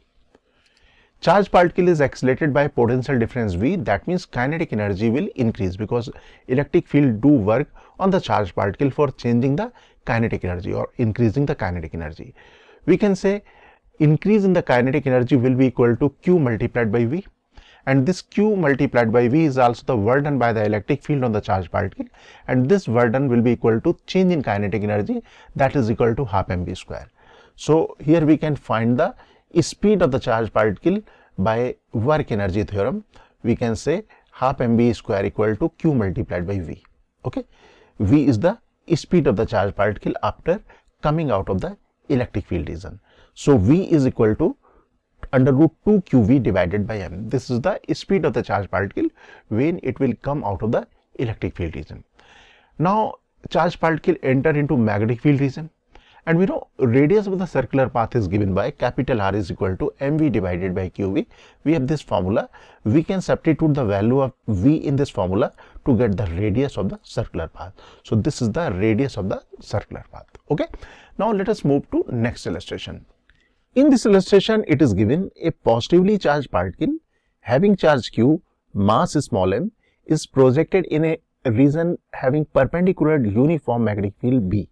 Charge particle is accelerated by potential difference v. That means kinetic energy will increase because electric field do work on the charge particle for changing the kinetic energy or increasing the kinetic energy. We can say increase in the kinetic energy will be equal to q multiplied by v, and this q multiplied by v is also the work done by the electric field on the charge particle, and this work done will be equal to change in kinetic energy, that is equal to half mv square. So here we can find the speed of the charge particle by work energy theorem. We can say half mv square equal to q multiplied by v. Okay, v is the speed of the charge particle after coming out of the electric field region. So v is equal to under root 2 qv divided by m. This is the speed of the charge particle when it will come out of the electric field region. Now charge particle enter into magnetic field region, and we know radius of the circular path is given by capital R is equal to mv divided by qv. We have this formula. We can substitute the value of v in this formula to get the radius of the circular path. So this is the radius of the circular path. Okay, now let us move to next illustration. In this illustration it is given a positively charged particle having charge q, mass small m, is projected in a region having perpendicular uniform magnetic field b.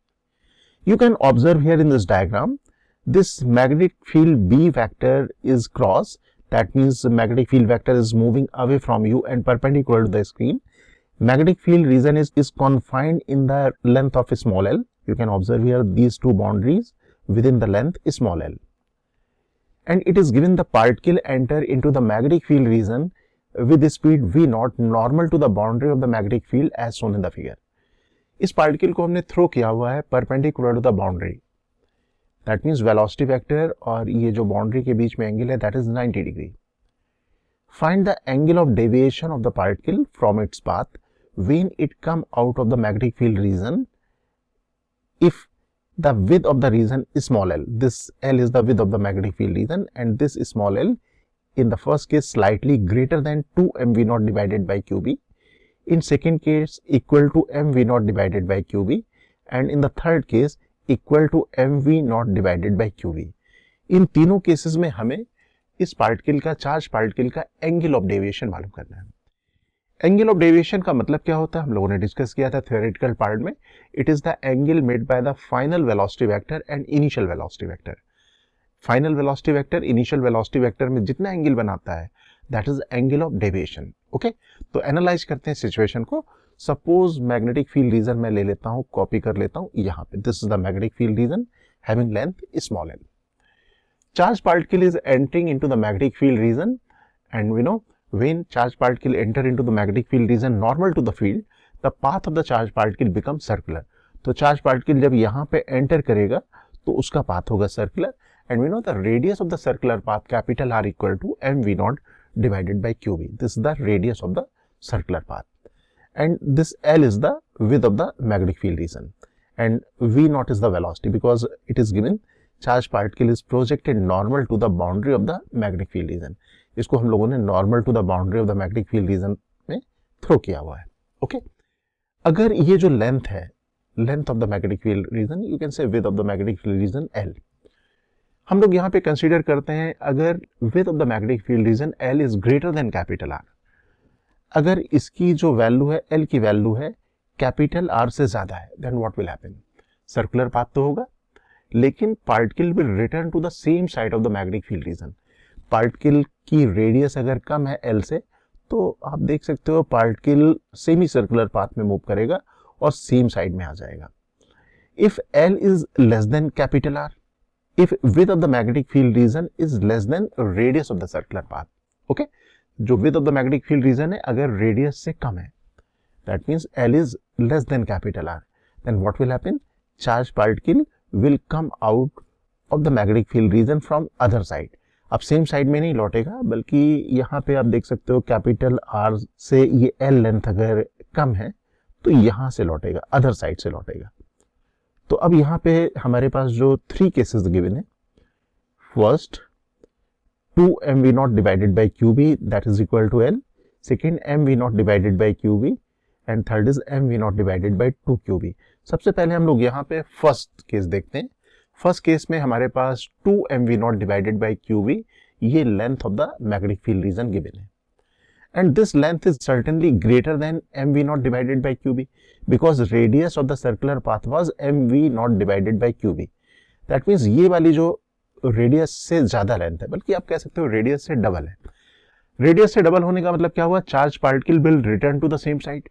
You can observe here in this diagram, this magnetic field B vector is cross. That means the magnetic field vector is moving away from you and perpendicular to the screen. Magnetic field region is confined in the length of small l. You can observe here these two boundaries within the length small l. And it is given the particle enter into the magnetic field region with the speed v naught normal to the boundary of the magnetic field as shown in the figure. इस पार्टिकल को हमने throw किया हुआ है perpendicular to the boundary. That means velocity vector और ये जो बाउंड्री के बीच में एंगल है that is 90 degree. Find the angle of deviation of the particle from its path when it come out of the magnetic field region if the width of the region is small l. This l is the width of the magnetic field region and this small l in the first case slightly greater than 2 mv naught divided by qb. In second case equal to mv naught divided by qb, and in the third case equal to mv naught divided by qb. इन तीनों cases में हमें इस particle का, charge particle का angle of deviation मालूम करना है. Angle of deviation का मतलब क्या होता है हम लोगों ने डिस्कस किया था थ्योरेटिकल पार्ट में. It is the angle made by the final velocity vector and initial velocity vector. Final velocity vector initial velocity vector में जितना एंगल बनाता है that is angle of deviation. Okay, तो एनालाइज करते हैं सिचुएशन को. Suppose magnetic field reason मैं ले लेता हूं, कॉपी कर लेता हूं यहाँ पे. This is the magnetic field reason having length small l. charged particle is entering into the magnetic field region, and we know when charged particle enter into the magnetic field region normal to the field, the path of the charged particle becomes circular. तो charged particle जब यहाँ पे enter करेगा तो उसका path होगा circular, and we know the radius of the circular path capital R equal to mv naught divided by qb. This is the radius of the circular path, and this L is the width of the magnetic field region, and v naught is the velocity because it is given charged particle is projected normal to the boundary of the magnetic field region. इसको हम लोगों ने normal to the boundary of the magnetic field region में throw किया हुआ है. Okay, अगर ये जो लेंथ है, length of the magnetic field reason, you can से width of the magnetic field reason L. हम लोग यहाँ पे कंसीडर करते हैं अगर width of the magnetic field reason L is greater than capital R, अगर इसकी जो वैल्यू है L की वैल्यू है कैपिटल R से ज्यादा है, then what will happen? Circular path तो होगा, लेकिन particle will return to the same side of the magnetic field region. Particle की रेडियस अगर कम है L से, तो आप देख सकते हो पार्टिकल सेमी सर्कुलर पाथ में मूव करेगा और सेम साइड में आ जाएगा. If L is less than capital R, if width of the magnetic field region is less than radius of the circular path. Okay, जो width of the magnetic field region है अगर radius से कम है, that means L is less than capital R, then what will happen? Charge particle will come out of the magnetic field region from other side. अब same side में नहीं लौटेगा, बल्कि यहाँ पे आप देख सकते हो कैपिटल R से ये L लेंथ अगर कम है तो यहाँ से लौटेगा, अदर साइड से लौटेगा. तो अब यहाँ पे हमारे पास जो 3 केसेस गिवन है, first 2mv naught divided by qb that is equal to L, second mv naught divided by qb, and third is mv naught divided by 2qb. सबसे पहले हम लोग यहाँ पे फर्स्ट केस देखते हैं. फर्स्ट केस में हमारे पास 2mv naught divided by qb, ये length of the magnetic field reason given है, and this length is certainly greater than mv naught divided by qb because radius of the circular path was mv naught divided by qb. That means ये वाली जो radius से ज्यादा length है, बल्कि आप कह सकते हो रेडियस से डबल है. रेडियस से डबल होने का मतलब क्या हुआ? Charge particle will return to the same side.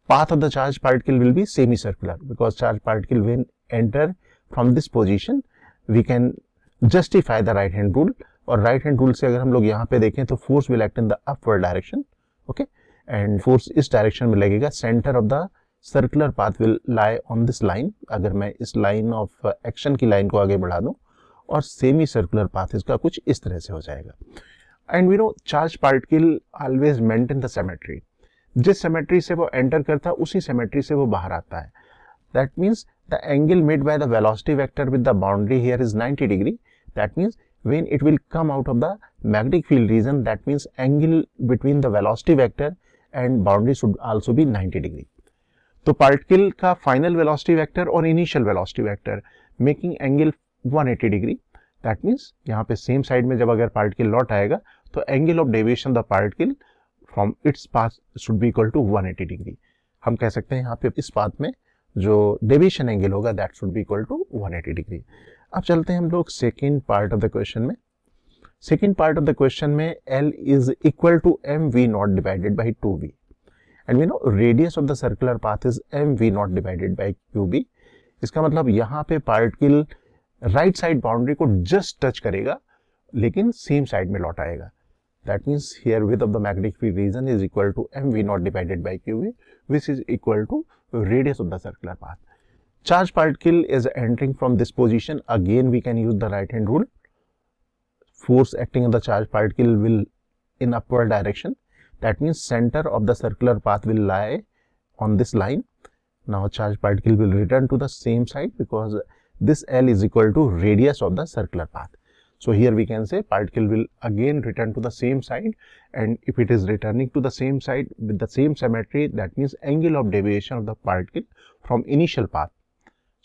Path of the charge particle will be semi circular because charge particle when enter from this position we can justify the right hand rule. और right hand rule से अगर हम लोग यहाँ पे देखें तो force will act in the upward direction. Okay, and force इस डायरेक्शन में लगेगा. Centre of the circular path will lie on this line. अगर मैं इस लाइन ऑफ एक्शन की लाइन को आगे बढ़ा दूं और सेमी सर्कुलर पाथ इसका कुछ इस तरह से हो जाएगा. And we know charge particle always maintain the symmetry. जिस सिमेट्री से वो एंटर करता है उसी सिमेट्री से वो बाहर आता है. That means the angle made by the velocity vector with the boundary here is 90 degree. That means when it will come out of the magnetic field region, that means angle between the velocity vector and boundary should also be 90 degree. तो particle का final velocity vector और initial velocity vector making angle 180 degree. That means यहाँ पे same side में जब अगर particle लौट आएगा तो angle of deviation the particle from its path should be equal to 180 degree. हम कह सकते हैं यहाँ पे इस पाथ में जो डेविएशन एंगल होगा that should be equal to 180 degree. अब चलते हैं हम लोग second part of the question में. Second part of the question में L is equal to mv naught divided by 2v, and we know radius of the circular path is mv naught divided by qb. इसका मतलब यहाँ पे particle right side boundary को just touch करेगा लेकिन same side में लौट आएगा. That means here width of the magnetic field region is equal to mv naught divided by qb which is equal to radius of the circular path. Charge particle is entering from this position. Again, we can use the right hand rule. Force acting on the charge particle will in upward direction. That means center of the circular path will lie on this line. Now, charge particle will return to the same side because this L is equal to radius of the circular path. So here we can say particle will again return to the same side, and if it is returning to the same side with the same symmetry, that means angle of deviation of the particle from initial path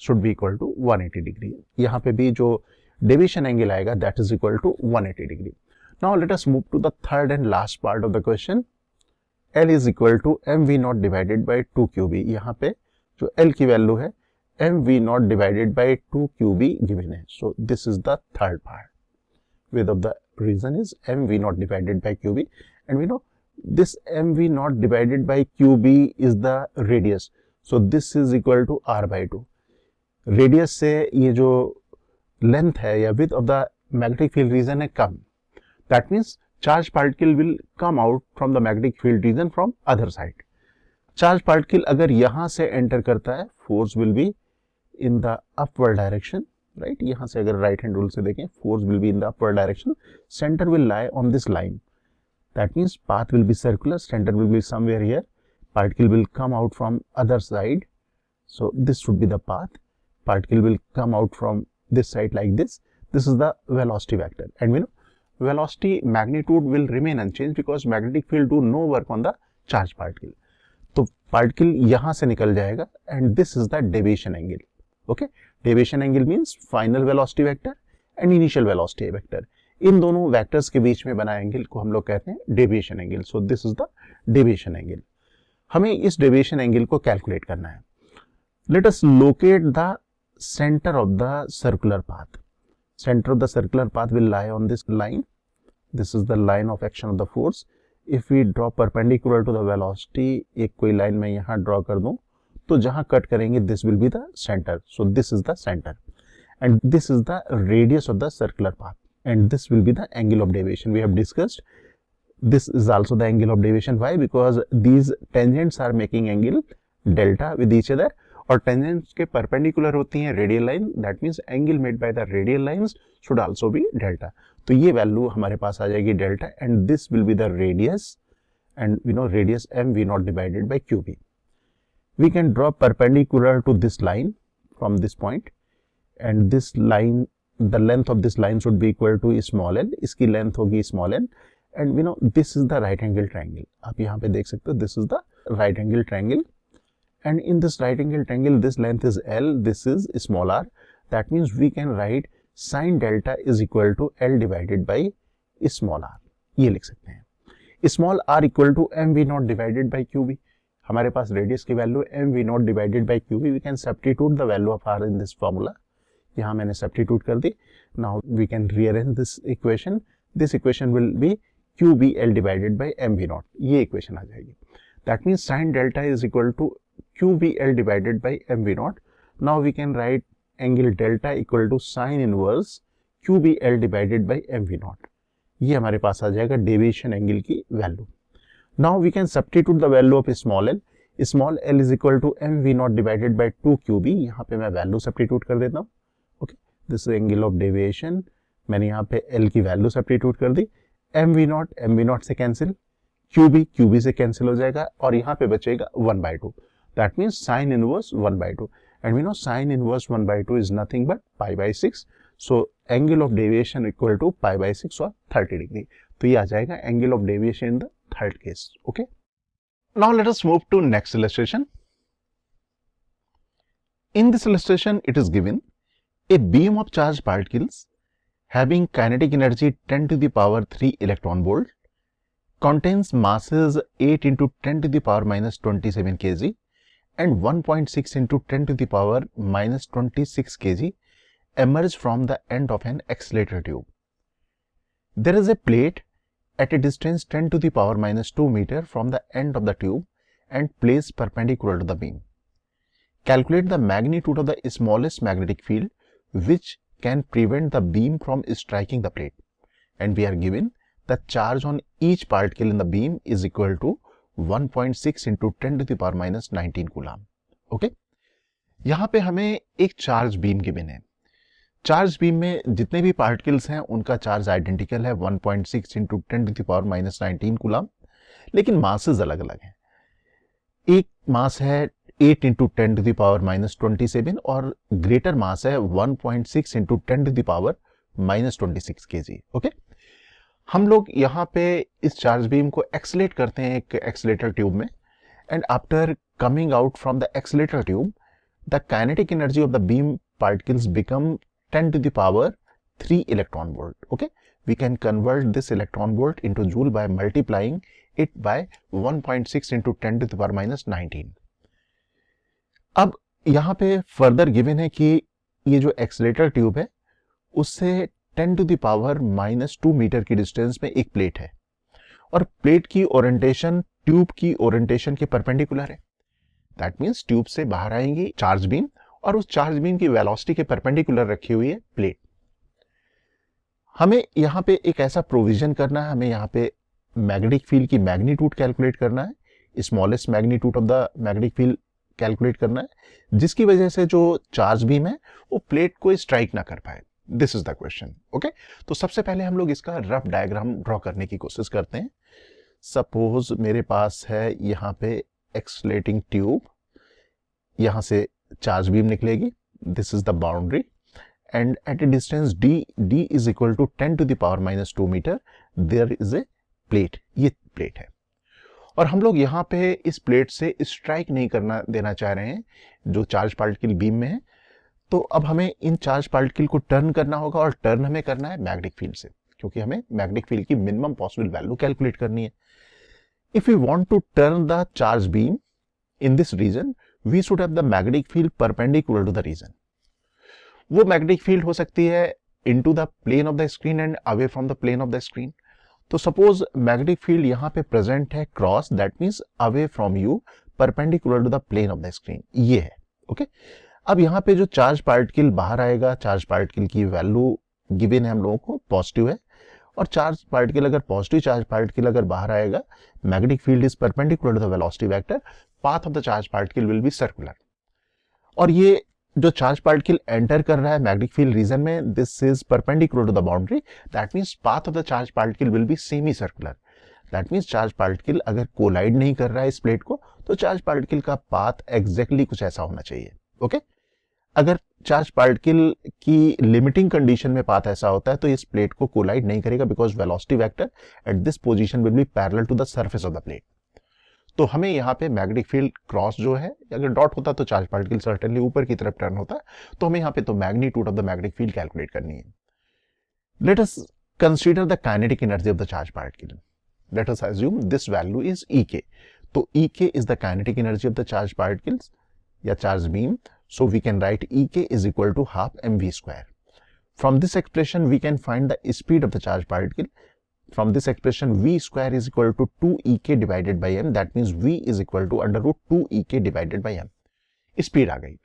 should be equal to 180 degree. यहाँ पे भी जो deviation angle आएगा that is equal to 180 degree. Now let us move to the third and last part of the question. L is equal to mv naught divided by 2qb. यहाँ पे जो L की value है mv naught divided by 2qb given है. So this is the third part. Width of the region is mv naught divided by qb, and we know this mv naught divided by qb is the radius. So this is equal to r by 2. Radius से ये जो length है या width of the magnetic field region है कम, that means charged particle will come out from the magnetic field region from other side. Charged particle अगर यहाँ से enter करता है, force will be in the upward direction, right? यहाँ से अगर right hand rule से देखें, force will be in the upward direction, center will lie on this line. That means path will be circular, center will be somewhere here, particle will come out from other side. So this should be the path. Particle will come out from this side like this. This is the velocity vector, and we know velocity magnitude will remain unchanged because magnetic field do no work on the charged particle. तो particle यहाँ से निकल जाएगा, and this is the deviation angle. Okay, deviation angle means final velocity vector and initial velocity vector. इन दोनों vectors के बीच में बना एंगल को हम लोग कहते हैं deviation angle. So this is the deviation angle. हमें इस डेविएशन एंगल को कैलकुलेट करना है. Let us locate the center of the circular path. Center of the circular path will lie on this line. This is the line of action of the force. If we draw perpendicular to the velocity, एक कोई line मैं यहाँ draw कर दूं, तो जहां cut करेंगे this will be the center. So this is the center, and this is the radius of the circular path, and this will be the angle of deviation. We have discussed this is also the angle of deviation. Why? Because these tangents are making angle delta with each other. और tangents के perpendicular होती हैं radial line. That means angle made by the radial lines should also be delta. तो ये value हमारे पास आ जाएगी delta, and this will be the radius, and we know radius m v naught divided by q B. We can draw perpendicular to this line from this point, and this line, the length of this line should be equal to small l. इसकी length होगी small l, and we know this is the right angle triangle. आप यहाँ पे देख सकते हो, this is the right angle triangle. And in this right angle triangle, this length is L, this is small r. That means we can write sin delta is equal to L divided by small r. ये लिख सकते हैं. Small r equal to mv naught divided by qb. हमारे पास radius की value mv naught divided by qb. We can substitute the value of r in this formula. यहाँ मैंने substitute कर दी. Now we can rearrange this equation. This equation will be qbl divided by mv naught. ये equation आ जाएगी. That means sin delta is equal to QBL divided by mv naught. Now we can write angle delta equal to sin inverse QBL divided by mv naught. ये हमारे पास आ जाएगा deviation angle की value. Now we can substitute the value of small l. Small l is equal to mv naught divided by 2QB. यहाँ पे मैं value substitute कर देता हूँ. Okay, this is angle of deviation. मैंने यहाँ पे l की वैल्यू सब्स्टिट्यूट कर दी. mv naught से कैंसिल, QB से कैंसिल हो जाएगा, और यहाँ पे बचेगा 1/2. That means sin inverse 1/2, and we know sin inverse 1/2 is nothing but pi by 6. So angle of deviation equal to pi by 6 or 30 degree. तो ये आ जाएगा angle of deviation in the third case. Okay. Now let us move to next illustration. In this illustration, it is given a beam of charged particles having kinetic energy 10 to the power 3 electron volt contains masses 8 into 10 to the power minus 27 kg and 1.6 into 10 to the power minus 26 kg emerge from the end of an accelerator tube. There is a plate at a distance 10 to the power minus 2 meter from the end of the tube and placed perpendicular to the beam. Calculate the magnitude of the smallest magnetic field which can prevent the beam from striking the plate. And we are given the charge on each particle in the beam is equal to 1.6 into 10 to the power minus 19 coulomb. Okay, यहाँ पे हमें एक charge beam given है. Charge beam में जितने भी particles हैं उनका चार्ज आइडेंटिकल है 1.6 into 10 to the power minus 19 coulomb, लेकिन मासेस अलग अलग हैं. एक मास है 8 into 10 to the power minus 27 और ग्रेटर मास है 1.6 into 10 to the power minus 26 kg. Okay, हम लोग यहाँ पे इस चार्ज बीम को एक्सेलेरेट करते हैं एक एक्सेलेरेटर ट्यूब में, and after coming out from the accelerator tube the kinetic energy of the beam particles become 10 to the power 3 electron volt. Okay, we can convert this electron volt into joule by multiplying it by 1.6 into 10 to the power minus 19. अब यहाँ पे further given है कि ये जो accelerator tube है उससे 10 to the power minus 2 metre की डिस्टेंस में एक प्लेट है, और प्लेट की ओरिएंटेशन ट्यूब की ओरिएंटेशन के परपेंडिकुलर है. दैट मींस ट्यूब से बाहर आएंगी चार्ज बीम और उस चार्ज बीम की वेलोसिटी के परपेंडिकुलर रखी हुई है प्लेट. हमें यहाँ पे एक ऐसा प्रोविजन करना है, हमें यहाँ पे मैग्नेटिक फील्ड की मैग्नीट्यूड कैलकुलेट करना है, smallest magnitude of the magnetic field calculate करना है, जिसकी वजह से जो चार्ज बीम है वो प्लेट को स्ट्राइक ना कर पाए। This is the question. Okay, तो सबसे पहले हम लोग इसका रफ डायग्राम ड्रॉ करने की कोशिश करते हैं। सपोज मेरे पास है यहाँ पे एक्सलेटिंग ट्यूब, यहां से चार्ज बीम निकलेगी, this is the boundary, and at a distance d is equal to 10 to the power -2 metre there is a plate, ये प्लेट है। और हम लोग यहाँ पे इस प्लेट से स्ट्राइक नहीं करना देना चाह रहे हैं जो चार्ज पार्टिकल बीम में है, तो अब हमें इन चार्ज पार्टिकल को टर्न करना होगा, और टर्न हमें करना है मैग्नेटिक फील्ड से, क्योंकि हमें मैग्नेटिक फील्ड की मिनिमम पॉसिबल वैल्यू कैलकुलेट करनी है। If you want to turn the charge beam in this region, we should have the magnetic field perpendicular to the region. वो मैग्नेटिक फील्ड हो सकती है into the plane of the screen and away from the plane of the screen. तो suppose magnetic field यहां पे present है cross, that means away from you, perpendicular to the plane of the screen, ये है। Okay, अब यहाँ पे जो चार्ज पार्टिकल बाहर आएगा, चार्ज पार्टिकल की वैल्यू गिवन है हम लोगों को, पॉजिटिव है, और चार्ज पार्टिकल अगर पॉजिटिव चार्ज पार्टिकल अगर बाहर आएगा, magnetic field is perpendicular to the velocity vector, path of the charge particle will be circular. और ये जो चार्ज पार्टिकल एंटर कर रहा है मैग्नेटिक फील्ड रीजन में, this is perpendicular to the boundary, that means path of the charge particle will be semi circular. That means charge particle अगर collide नहीं कर रहा है इस प्लेट को, तो चार्ज पार्टिकल का पाथ एग्जैक्टली कुछ ऐसा होना चाहिए। ओके, अगर चार्ज पार्टिकल की लिमिटिंग कंडीशन में पाथ ऐसा होता है तो इस प्लेट को कोलाइड नहीं करेगा, because velocity vector at this position will be parallel to the surface of the plate. तो हमें यहाँ पे मैग्नेटिक फील्ड क्रॉस जो है, अगर डॉट होता तो चार्ज पार्टिकल सर्टेनली ऊपर की तरफ टर्न होता, तो हमें यहाँ पे तो magnitude of the magnetic field calculate करनी है। Let us consider the kinetic energy of the charge particle. Let us assume this value is EK। तो EK is the kinetic energy of the charge particles या charge beam, so we can write EK is equal to half mv square. From this expression we can find the speed of the charge particle. From this expression v square is equal to 2EK divided by m, that means v is equal to under root 2EK divided by m. Speed आ गई।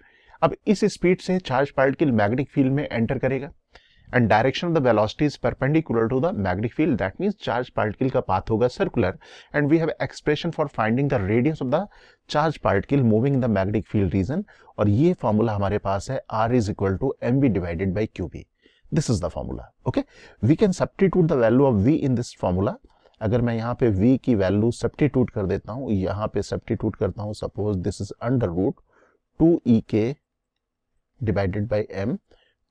अब इस speed से charge particle magnetic field में enter करेगा, and direction of the velocity is perpendicular to the magnetic field, that means charge particle का path होगा circular, and we have expression for finding the radius of the charge particle moving in the magnetic field region, और ये formula हमारे पास है r is equal to mv divided by qb। This is the formula. Okay, we can substitute the value of v in this formula. अगर मैं यहाँ पे v की वैल्यू सब्स्टिट्यूट कर देता हूँ, यहाँ पे सब्स्टिट्यूट करता हूँ, suppose this is under root 2EK divided by m,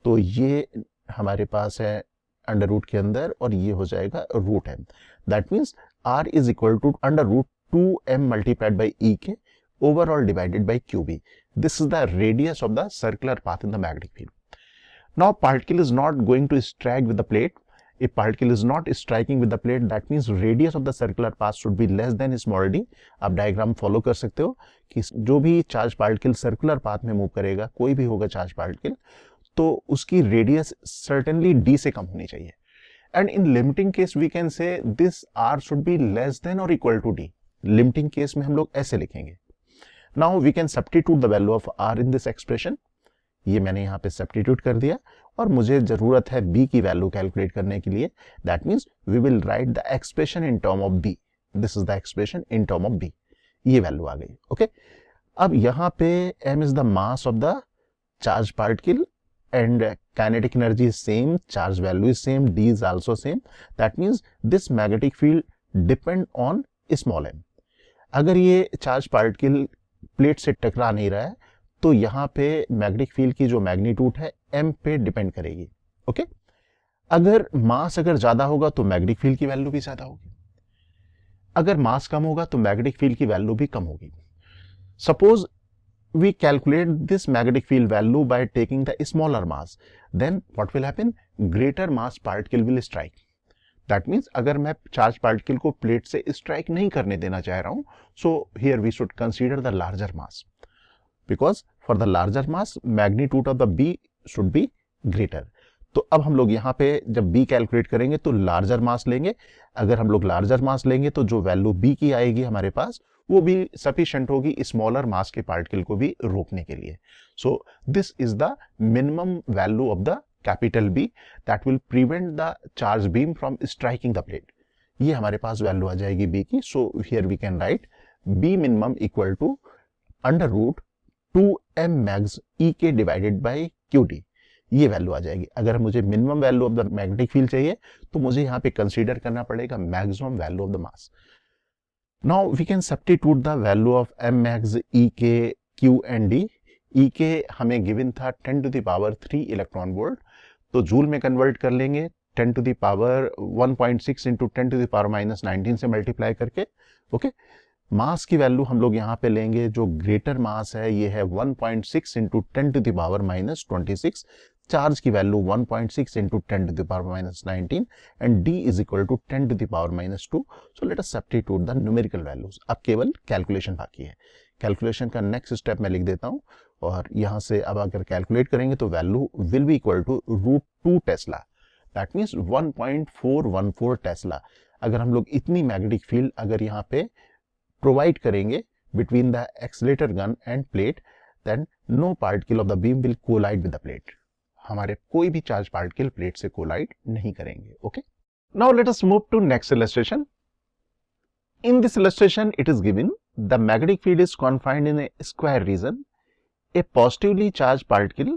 तो ये हमारे पास है अंडर रूट के अंदर, और ये हो जाएगा root m। That means r is equal to under root 2m multiplied by EK overall divided by QB. This is the radius of the circular path in the magnetic field. Now particle is not going to strike with the plate. If particle is not striking with the plate, that means radius of the circular path should be less than small d. आप diagram follow कर सकते हो कि जो भी charge particle circular path में move करेगा, कोई भी होगा चार्ज पार्टिकल, तो उसकी रेडियस सर्टेनली d से कम होनी चाहिए। And in limiting case we can say this r should be less than और equal to d। Limiting case में हम लोग ऐसे लिखेंगे। Now we can substitute the value of r in this expression. ये मैंने यहाँ पे सब्स्टिट्यूट कर दिया, और मुझे जरूरत है b की वैल्यू कैलकुलेट करने के लिए। That means we will write the expression in term of b। This is the expression in term of b। ये वैल्यू आ गई। ओके, अब यहाँ पे m is the mass of the charge particle and kinetic energy is same, charge value is same, d is also same. That means this magnetic field depend on small m। अगर ये charge particle plate से टकरा नहीं रहा है, तो यहाँ पे मैग्नेटिक फील्ड की जो मैग्नीट्यूड है m पे डिपेंड करेगी। ओके, अगर मास अगर ज्यादा होगा तो मैग्नेटिक फील्ड की वैल्यू भी ज्यादा होगी, अगर मास कम होगा तो मैग्नेटिक फील्ड की वैल्यू भी कम होगी। Suppose we calculate this magnetic field value by taking the smaller mass, then what will happen, greater mass particle will strike. That means अगर मैं चार्ज पार्टिकल को प्लेट से स्ट्राइक नहीं करने देना चाह रहा हूं, so here we should consider the larger mass, because for the larger mass magnitude of the B should be greater. तो अब हम लोग यहाँ पे जब बी कैलकुलेट करेंगे तो लार्जर मास लेंगे। अगर हम लोग लार्जर मास लेंगे तो जो वैल्यू बी की आएगी हमारे पास, वो भी सफिशिएंट होगी स्मॉलर मास के पार्टिकल को भी रोकने के लिए। So this is the minimum value of the capital B that will prevent the charge beam from striking the plate. ये हमारे पास वैल्यू आ जाएगी B की। So here we can write B minimum equal to under root 2m max EK divided by QD। ये value आ जाएगी। अगर मुझे minimum value of the magnetic field चाहिए तो मुझे यहाँ पे कंसीडर करना पड़ेगा maximum value of the mass. Now we can substitute the value of m max EK Q and D। EK हमें गिवन था 10 to the power 3 electron volt, तो जूल में कन्वर्ट कर लेंगे 10 to the power 1.6 into 10 to the power minus 19 से multiply करके। Okay, मास की वैल्यू हम लोग यहाँ पे लेंगे, जो ग्रेटर मास है ये है 1.6 into 10 to the power minus 26। चार्ज की value 1.6 into 10 to the power minus 19 and D is equal to 10 to the power minus 2। So let us substitute the numerical values. अब केवल कैलकुलेशन बाकी है। कैलकुलेशन का नेक्स्ट स्टेप मैं लिख देता हूँ, और यहाँ से अब अगर कैलकुलेट करेंगे तो value will be equal to √2 tesla, that means 1.414 tesla. अगर हम लोग इतनी मैग्नेटिक फील्ड अगर यहाँ पे प्रोवाइड करेंगे between the accelerator gun and plate, then no particle of the beam will collide with the plate. हमारे कोई भी चार्ज पार्टिकल प्लेट से कोलाइड नहीं करेंगे। Okay, now let us move to next illustration. In this illustration it is given the magnetic field is confined in a square region. A positively charged particle,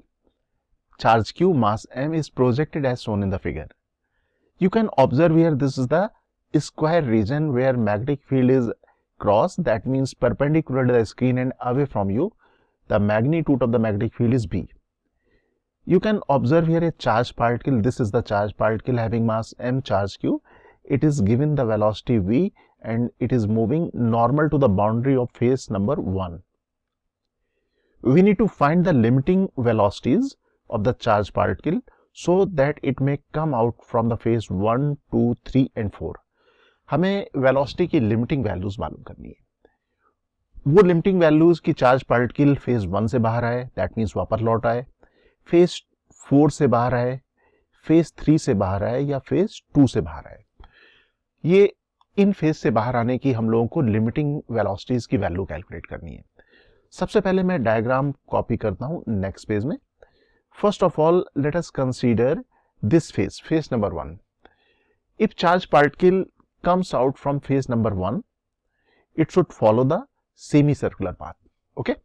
charge Q, mass m, is projected as shown in the figure. You can observe here this is the square region where magnetic field is cross, that means perpendicular to the screen and away from you. The magnitude of the magnetic field is B. You can observe here a charged particle. This is the charged particle having mass m, charge Q. It is given the velocity V and it is moving normal to the boundary of phase number 1. We need to find the limiting velocities of the charged particle so that it may come out from the phase 1, 2, 3 and 4. हमें velocity की limiting values मालूम करनी है। वो limiting values की charge particle phase 1 से बाहर आए, दैट मीन्स वापस लौट आए, फेज 4 से बाहर आए, फेज 3 से बाहर आए या फेज 2 से बाहर आए। ये इन फेज से बाहर आने की हम लोगों को लिमिटिंग वेलोसिटीज की वैल्यू कैलकुलेट करनी है। सबसे पहले मैं डायग्राम कॉपी करता हूं नेक्स्ट पेज में। First of all let us consider this phase, phase number 1। If charge particle comes out from phase number 1, it should follow the semi circular path. Okay,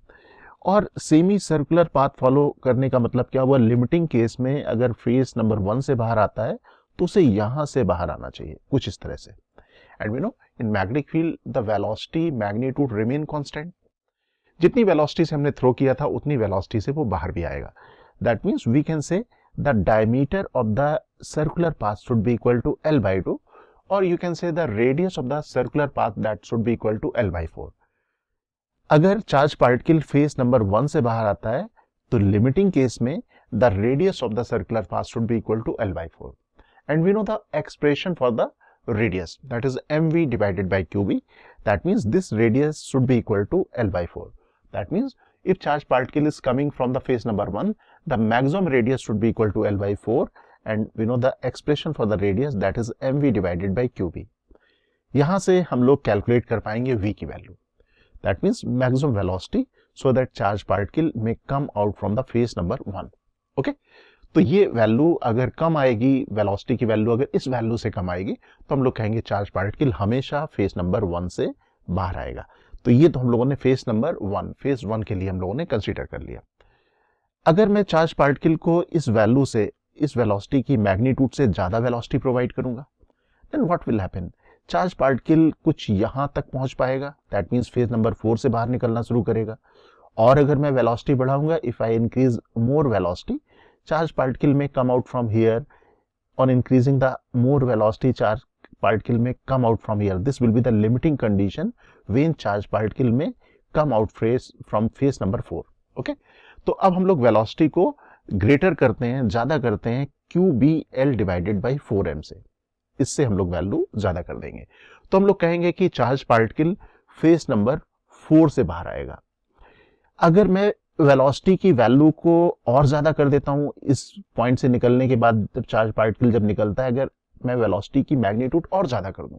और semi circular path follow करने का मतलब क्या हुआ, limiting case में अगर phase number 1 से बाहर आता है तो उसे यहां से बाहर आना चाहिए, कुछ इस तरह से। And we know in magnetic field the velocity magnitude remain constant. जितनी वेलोसिटी से हमने थ्रो किया था उतनी वेलोसिटी से वो बाहर भी आएगा। That means we can say the diameter of the circular path should be equal to L/2, और you can say the radius of the circular path that should be equal to L/4। अगर charge particle phase number 1 से बाहर आता है तो limiting case में the radius of the circular path should be equal to L/4, and we know the expression for the radius, that is mv divided by qb. That means this radius should be equal to L/4. That means if charge particle is coming from the phase number 1, the maximum radius should be equal to L/4, and we know the expression for the radius, that is mv divided by qb. यहां से हम लोग calculate कर पाएंगे v की value, that means maximum velocity, so that charge particle may come out from the phase number 1. Okay? तो ये value अगर कम आएगी, वेलोसिटी की वैल्यू अगर इस वैल्यू से कम आएगी तो हम लोग कहेंगे चार्ज पार्टिकल हमेशा फेज नंबर 1 से बाहर आएगा। तो ये तो हम लोगों ने फेज नंबर 1, फेज 1 के लिए हम लोगों ने कंसीडर कर लिया। अगर मैं चार्ज पार्टिकल को इस वैल्यू से, इस वेलोसिटी की मैग्नीट्यूड से ज्यादा वेलोसिटी प्रोवाइड करूंगा, then what will happen, charge particle कुछ यहां तक पहुंच पाएगा, दैट मीन्स फेज नंबर 4 से बाहर निकलना शुरू करेगा। और अगर मैं वेलोसिटी बढ़ाऊंगा, if I increase more velocity, charge particle may come out from here. On increasing the more velocity, charge particle may come out from here. This will be the limiting condition when charge particle may come out from phase number 4. Okay? तो अब हम लोग velocity को greater करते हैं, ज्यादा करते हैं QBL divided by 4m से। इससे हम लोग वैल्यू ज्यादा कर देंगे। तो हम लोग कहेंगे कि चार्ज पार्टिकल फेज नंबर 4 से बाहर आएगा। अगर मैं वेलोसिटी की वैल्यू को और ज्यादा कर देता हूं, इस पॉइंट से निकलने के बाद जब चार्ज पार्टिकल जब निकलता है, अगर मैं वेलोसिटी की मैग्नीट्यूड और ज्यादा कर दूं,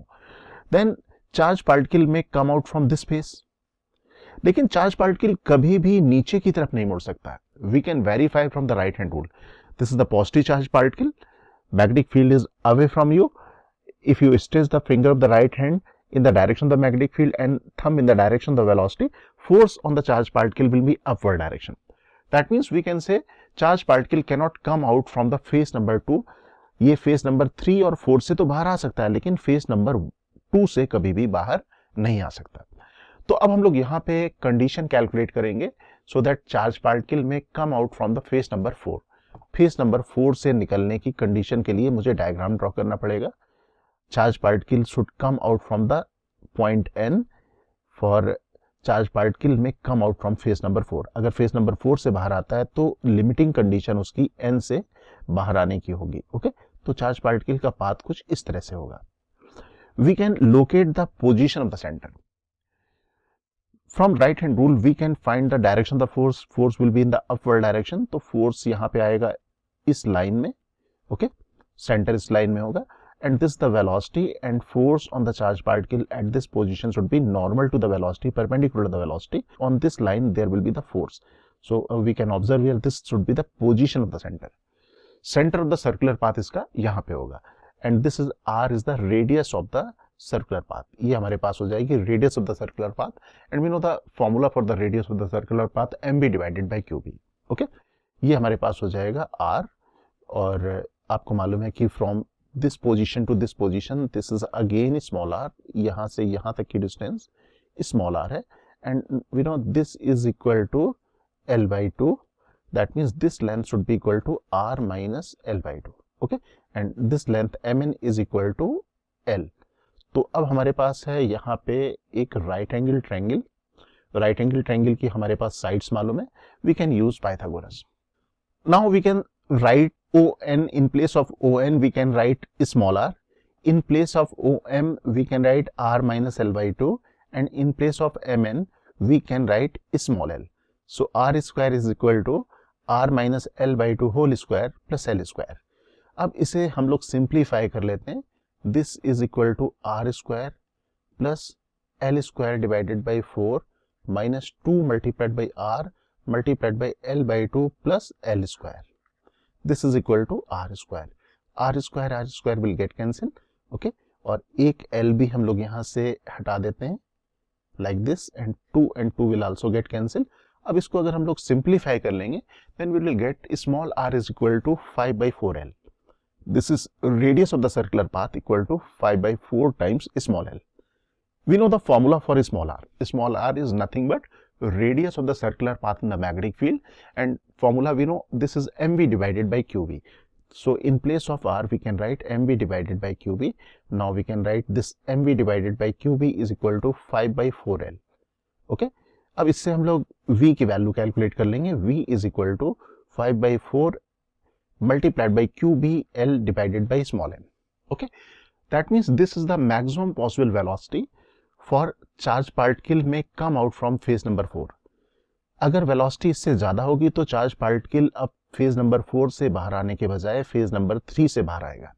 देन चार्ज पार्टिकल में come out from this face. लेकिन चार्ज पार्टिकल कभी भी नीचे की तरफ नहीं मुड़ सकता। We can verify from the right hand rule This is the positive charge particle. Magnetic field is away from you. If you stretch the finger of the right hand in the direction of the magnetic field and thumb in the direction of the velocity, force on the charge particle will be upward direction. That means we can say charge particle cannot come out from the phase number 2. ये phase number 3 और 4 से तो बाहर आ सकता है, लेकिन phase number 2 से कभी भी बाहर नहीं आ सकता. तो अब हम लोग यहाँ पे कंडीशन कैलकुलेट करेंगे सो दैट चार्ज पार्टिकल में come out from the phase number 4. Phase number 4 से निकलने की कंडीशन के लिए मुझे डायग्राम ड्रॉ करना पड़ेगा. Charge particle should come out from the point N for charge particle में come out from phase number 4. अगर फेज नंबर 4 से बाहर आता है तो लिमिटिंग कंडीशन उसकी N से बाहर आने की होगी. ओके, तो चार्ज पार्टिकल का पाथ कुछ इस तरह से होगा. We can locate the position of the centre. From right hand rule we can find the direction of the force. Force will be in the upward direction. तो force यहाँ पे आएगा इस लाइन में. ओके, सेंटर इस line में होगा. And this the velocity and force on the charge particle at this position should be normal to the velocity, perpendicular to the velocity. On this line there will be the force. So we can observe here this should be the position of the center. Center of the circular path इसका यहाँ पे होगा. And this is R is the radius of the circular path. ये हमारे पास हो जाएगी radius of the circular path. And we know the formula for the radius of the circular path mb divided by qb. Okay, ये हमारे पास हो जाएगा R. और आपको मालूम है कि from this position to this position this is again small r. यहाँ से यहाँ तक की डिस्टेंस small r है. And we know this is equal to L by 2. That means this length should be equal to r minus L by 2. Okay, and this length mn is equal to L. तो अब हमारे पास है यहाँ पे एक right angle triangle. Right angle triangle की हमारे पास साइड्स मालूम है. We can use Pythagoras. Now we can write ON. In place of ON we can write small r. In place of OM we can write r minus L by 2. And in place of MN we can write small l. So r square is equal to r minus L by 2 whole square plus L square. अब इसे हम लोग simplify कर लेते हैं. This is equal to r square plus L square divided by 4 minus 2 multiplied by r multiplied by L by 2 plus L square. This is equal to r square. R square will get cancel. Okay, और एक L भी हम लोग यहाँ से हटा देते हैं like this, and 2 and 2 will also get cancel. अब इसको अगर हम लोग सिंप्लीफाई कर लेंगे then we will get small r is equal to 5 by 4L. This is radius of the circular path equal to 5 by 4 times small l. We know the formula for small r. Small r is nothing but radius of the circular path in the magnetic field, and formula we know this is mv divided by qb. So in place of r we can write mv divided by qb. Now we can write this mv divided by qb is equal to 5 by 4L. Okay, अब इससे हम लोग v की value calculate कर लेंगे. v is equal to 5 by 4 multiplied by qb L divided by small m. Okay, that means this is the maximum possible velocity for charge particle में come out from phase number 4. अगर velocity इससे ज्यादा होगी तो charge particle अब phase number 4 से बाहर आने के बजाय फेज नंबर 3 से बाहर आएगा.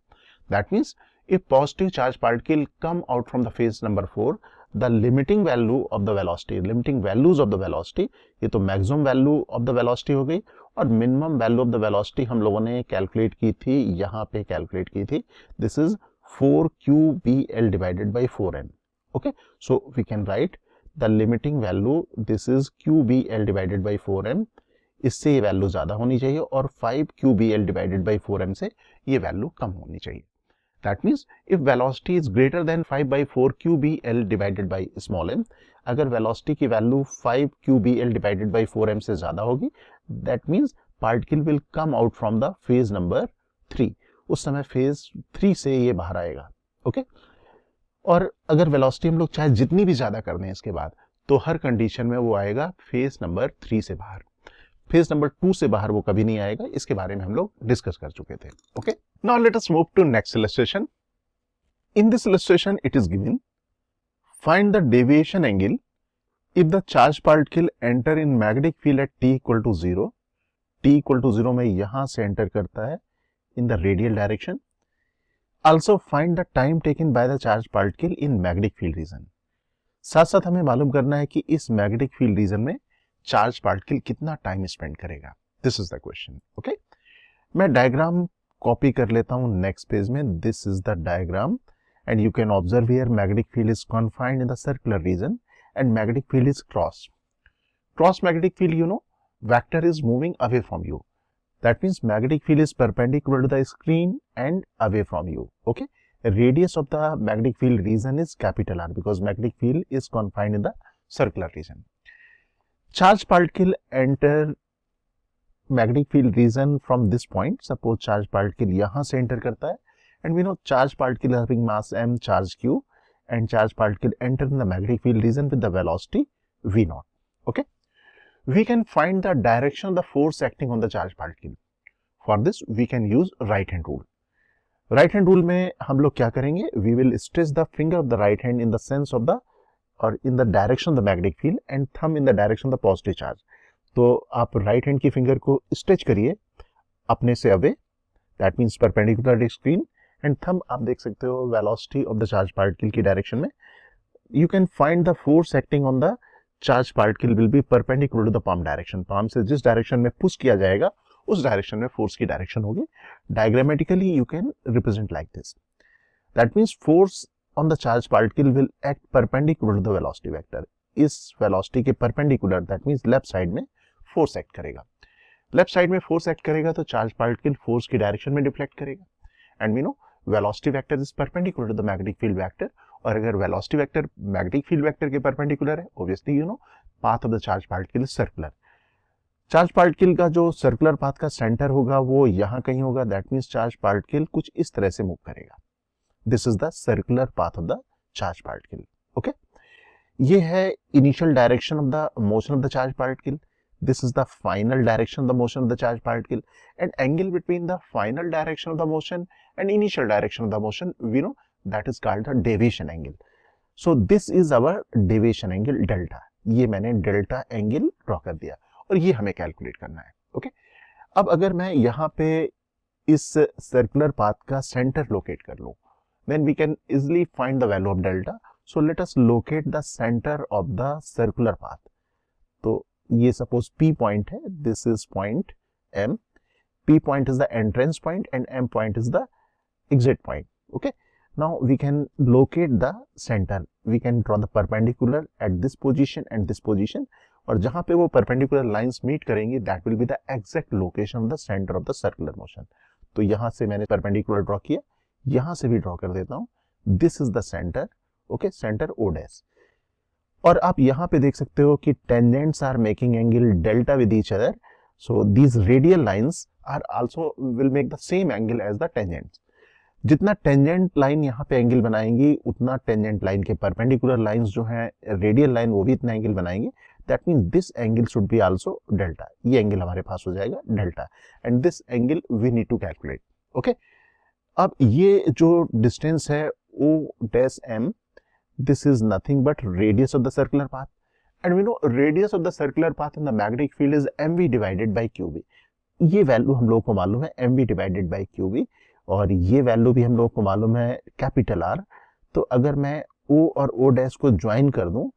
That means if positive charge particle come out from the phase number 4, the limiting value of the velocity, limiting values of the velocity, ये तो maximum value of the velocity हो गई, और minimum value of the velocity हम लोगों ने calculate की थी, यहाँ पे कैलकुलेट की थी. This is 4qbl divided by 4m. Okay, so we can write the limiting value, this is qbl divided by 4m. इससे ये वैल्यू ज्यादा होनी चाहिए और 5qbl divided by 4m से ये वैल्यू कम होनी चाहिए. That means if velocity is greater than 5 by 4 qbl divided by small m, अगर velocity की value 5 qbl divided by 4m से ज्यादा होगी, that means particle will come out from the phase number 3. उस समय phase 3 से ये बाहर आएगा. Okay, और अगर वेलोसिटी हम लोग चाहे जितनी भी ज्यादा कर दें इसके बाद, तो हर कंडीशन में वो आएगा फेज नंबर 3 से बाहर. फेज नंबर 2 से बाहर वो कभी नहीं आएगा. इसके बारे में हम लोग डिस्कस कर चुके थे. Okay, now let us move to next illustration. In this illustration it is given, find the deviation angle if the charge particle enter in magnetic field at t equal to 0. t equal to 0 में यहां से enter करता है in the radial direction. Also find the time taken by the charge particle in magnetic field region. साथ साथ हमें मालूम करना है कि इस मैग्नेटिक फील्ड रीजन में चार्ज पार्टिकल कितना टाइम स्पेंड करेगा. This is the question. Okay, मैं डायग्राम कॉपी कर लेता हूँ नेक्स्ट पेज में. This is the diagram and you can observe here magnetic field is confined in the circular region and magnetic field is cross magnetic field, you know, vector is moving away from you. That means magnetic field is perpendicular to the screen and away from you. Okay, radius of the magnetic field region is capital R because magnetic field is confined in the circular region. Charge particle enter magnetic field region from this point. Suppose charge particle यहाँ से enter करता है. And we know charge particle having mass m, charge q, and charge particle enter in the magnetic field region with the velocity v naught. Okay, we can find the direction of the force acting on the charge particle. For this we can use right hand rule. Right hand rule में हम लोग क्या करेंगे? We will stretch the finger of the right hand in the sense of the or in the direction of the magnetic field and thumb in the direction of the positive charge. तो आप right hand की finger को stretch करिए अपने से away. That means perpendicular to screen. And thumb आप देख सकते हो velocity of the charge particle की डायरेक्शन में. You can find the force acting on the charge particle will be perpendicular to the palm direction. Palm से जिस direction में push किया जाएगा उस डायरेक्शन में फोर्स की डायरेक्शन होगी. Diagrammatically you can represent like this. That means force on the charge particle will act perpendicular to the velocity vector. इस वेलोसिटी के perpendicular, that means left side में फोर्स एक्ट करेगा. Left side में force act करेगा तो charge particle force की direction में deflect करेगा. And we know velocity vector is perpendicular to the magnetic field vector. और अगर velocity vector magnetic field vector के perpendicular है, obviously you know path of the charge particle is circular. Charge particle का जो circular path का centre होगा वो यहाँ कहीं होगा. दैट मीन्स चार्ज पार्टिकल कुछ इस तरह से मूव करेगा. This is the circular path of the charge particle. Okay, ये है initial direction of the motion of the charge particle. This is the final direction of the motion of the charge particle, and angle between the final direction of the motion and initial direction of the motion, we know that is called the deviation angle. So this is our deviation angle delta. ये मैंने delta angle draw कर दिया और ये हमें calculate करना है. Okay, अब अगर मैं यहाँ पे इस सर्कुलर पाथ का सेंटर लोकेट कर लूँ, then we can easily find the value of delta. So let us locate the center of the circular path. तो ये सपोज P पॉइंट है. This is point M. P point is the entrance point and M point is the exit point. Okay, now we can locate the centre. We can draw the perpendicular at this position and this position, और जहां पे वो perpendicular lines meet करेंगी that will be the exact location of the centre of the circular motion. तो यहां से मैंने perpendicular draw किया, यहां से भी ड्रॉ कर देता हूं. This is the centre. Okay, centre O dash. और आप यहाँ पे देख सकते हो कि tangents are making angle delta with each other. So these radial lines are also will make the same angle as the tangents. जितना टेंजेंट लाइन यहाँ पे एंगल बनाएंगी उतना टेंजेंट लाइन के परपेंडिकुलर लाइंस जो हैं रेडियल लाइन वो भी इतना एंगल बनाएंगे. That means this angle should be also delta. ये एंगल हमारे पास हो जाएगा delta and this angle we need to calculate. Okay, अब ये जो डिस्टेंस है O dash M, this is nothing but radius of the circular path, and we know radius of the circular path in the magnetic field is mv divided by qb. ये value हम लोग को मालूम है mv divided by qb, और ये value भी हम लोग को मालूम है कैपिटल R. तो अगर मैं O और O डैश को ज्वाइन कर दूं,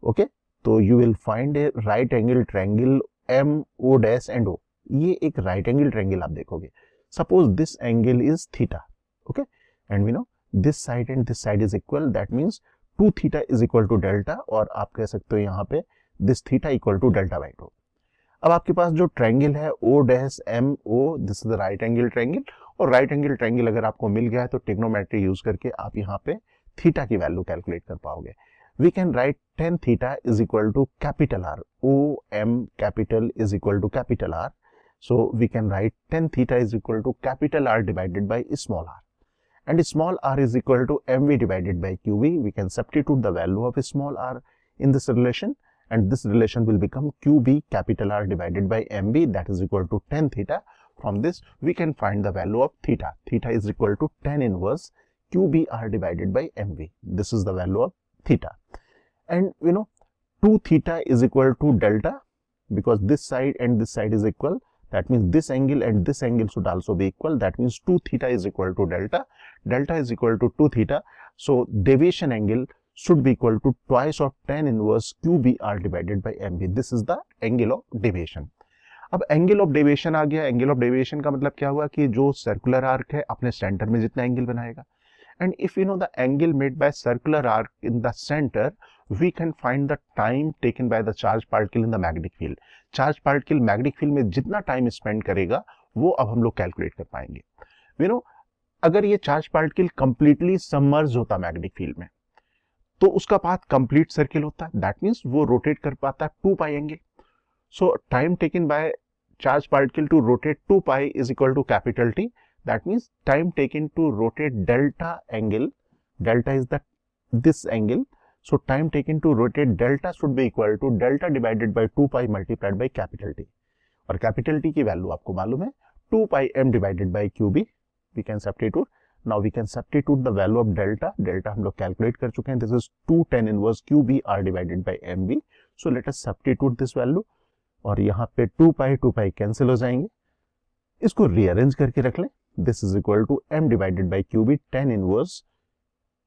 ओके, तो you will find a right angle triangle M O dash and O. ये एक राइट एंगल ट्रायंगल आप देखोगे. Suppose this angle is theta. Okay, and we know this side and this side is equal. That means 2 theta is equal to delta, और आप कह सकते हो यहाँ पे this theta equal to delta by 2. अब आपके पास जो ट्रायंगल है O dash M O, this is the right angle triangle. और राइट एंगल ट्रायंगल अगर आपको मिल गया है तो ट्रिग्नोमेट्री यूज करके आप यहाँ पे थीटा की वैल्यू कैलकुलेट कर पाओगे. We can write tan theta is equal to capital R. O M capital is equal to capital R. So we can write tan theta is equal to capital R divided by small r. And small r is equal to mv divided by qv. We can substitute the value of small r in this relation, and this relation will become qb capital R divided by mv, that is equal to tan theta. From this we can find the value of theta. Theta is equal to tan inverse qb r divided by mv. This is the value of theta. And you know 2 theta is equal to delta because this side and this side is equal. That means this angle and this angle should also be equal. That means 2 theta is equal to delta. Delta is equal to 2 theta. So deviation angle should be equal to twice of tan inverse QBR divided by MB. This is the angle of deviation. अब angle of deviation आ गया। Angle of deviation का मतलब क्या हुआ कि जो circular arc है अपने सेंटर में जितना एंगल बनाएगा, and if you know the angle made by circular arc in the center, we can find the time taken by the charged particle in the magnetic field. Charged particle magnetic field में जितना time spend करेगा वो अब हम लोग calculate कर पाएंगे। You know अगर ये चार्ज पार्टिकल कंप्लीटली सबमर्ज होता मैग्नेटिक फील्ड में तो उसका पाथ कंप्लीट सर्किल होता है, दैट मींस वो रोटेट कर पाता है 2 pi angle. So time taken by charge particle to rotate 2 pi is equal to capital T. That means time taken to rotate delta angle, delta is this angle, so time taken to rotate delta should be equal to delta divided by 2 pi multiplied by capital T. और capital T की value आपको मालूम है 2 pi m divided by QB. We can substitute. Now we can substitute the value of delta. Delta हम लोग calculate कर चुके हैं. This is 2 tan inverse QB R divided by MB. So let us substitute this value. और यहाँ पे 2 pi cancel हो जाएंगे. इसको रीअरेंज करके रख लें. This is equal to m divided by QB tan inverse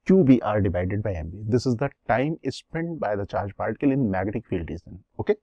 QBR divided by MB. This is the time spent by the charge particle in magnetic field region. Okay.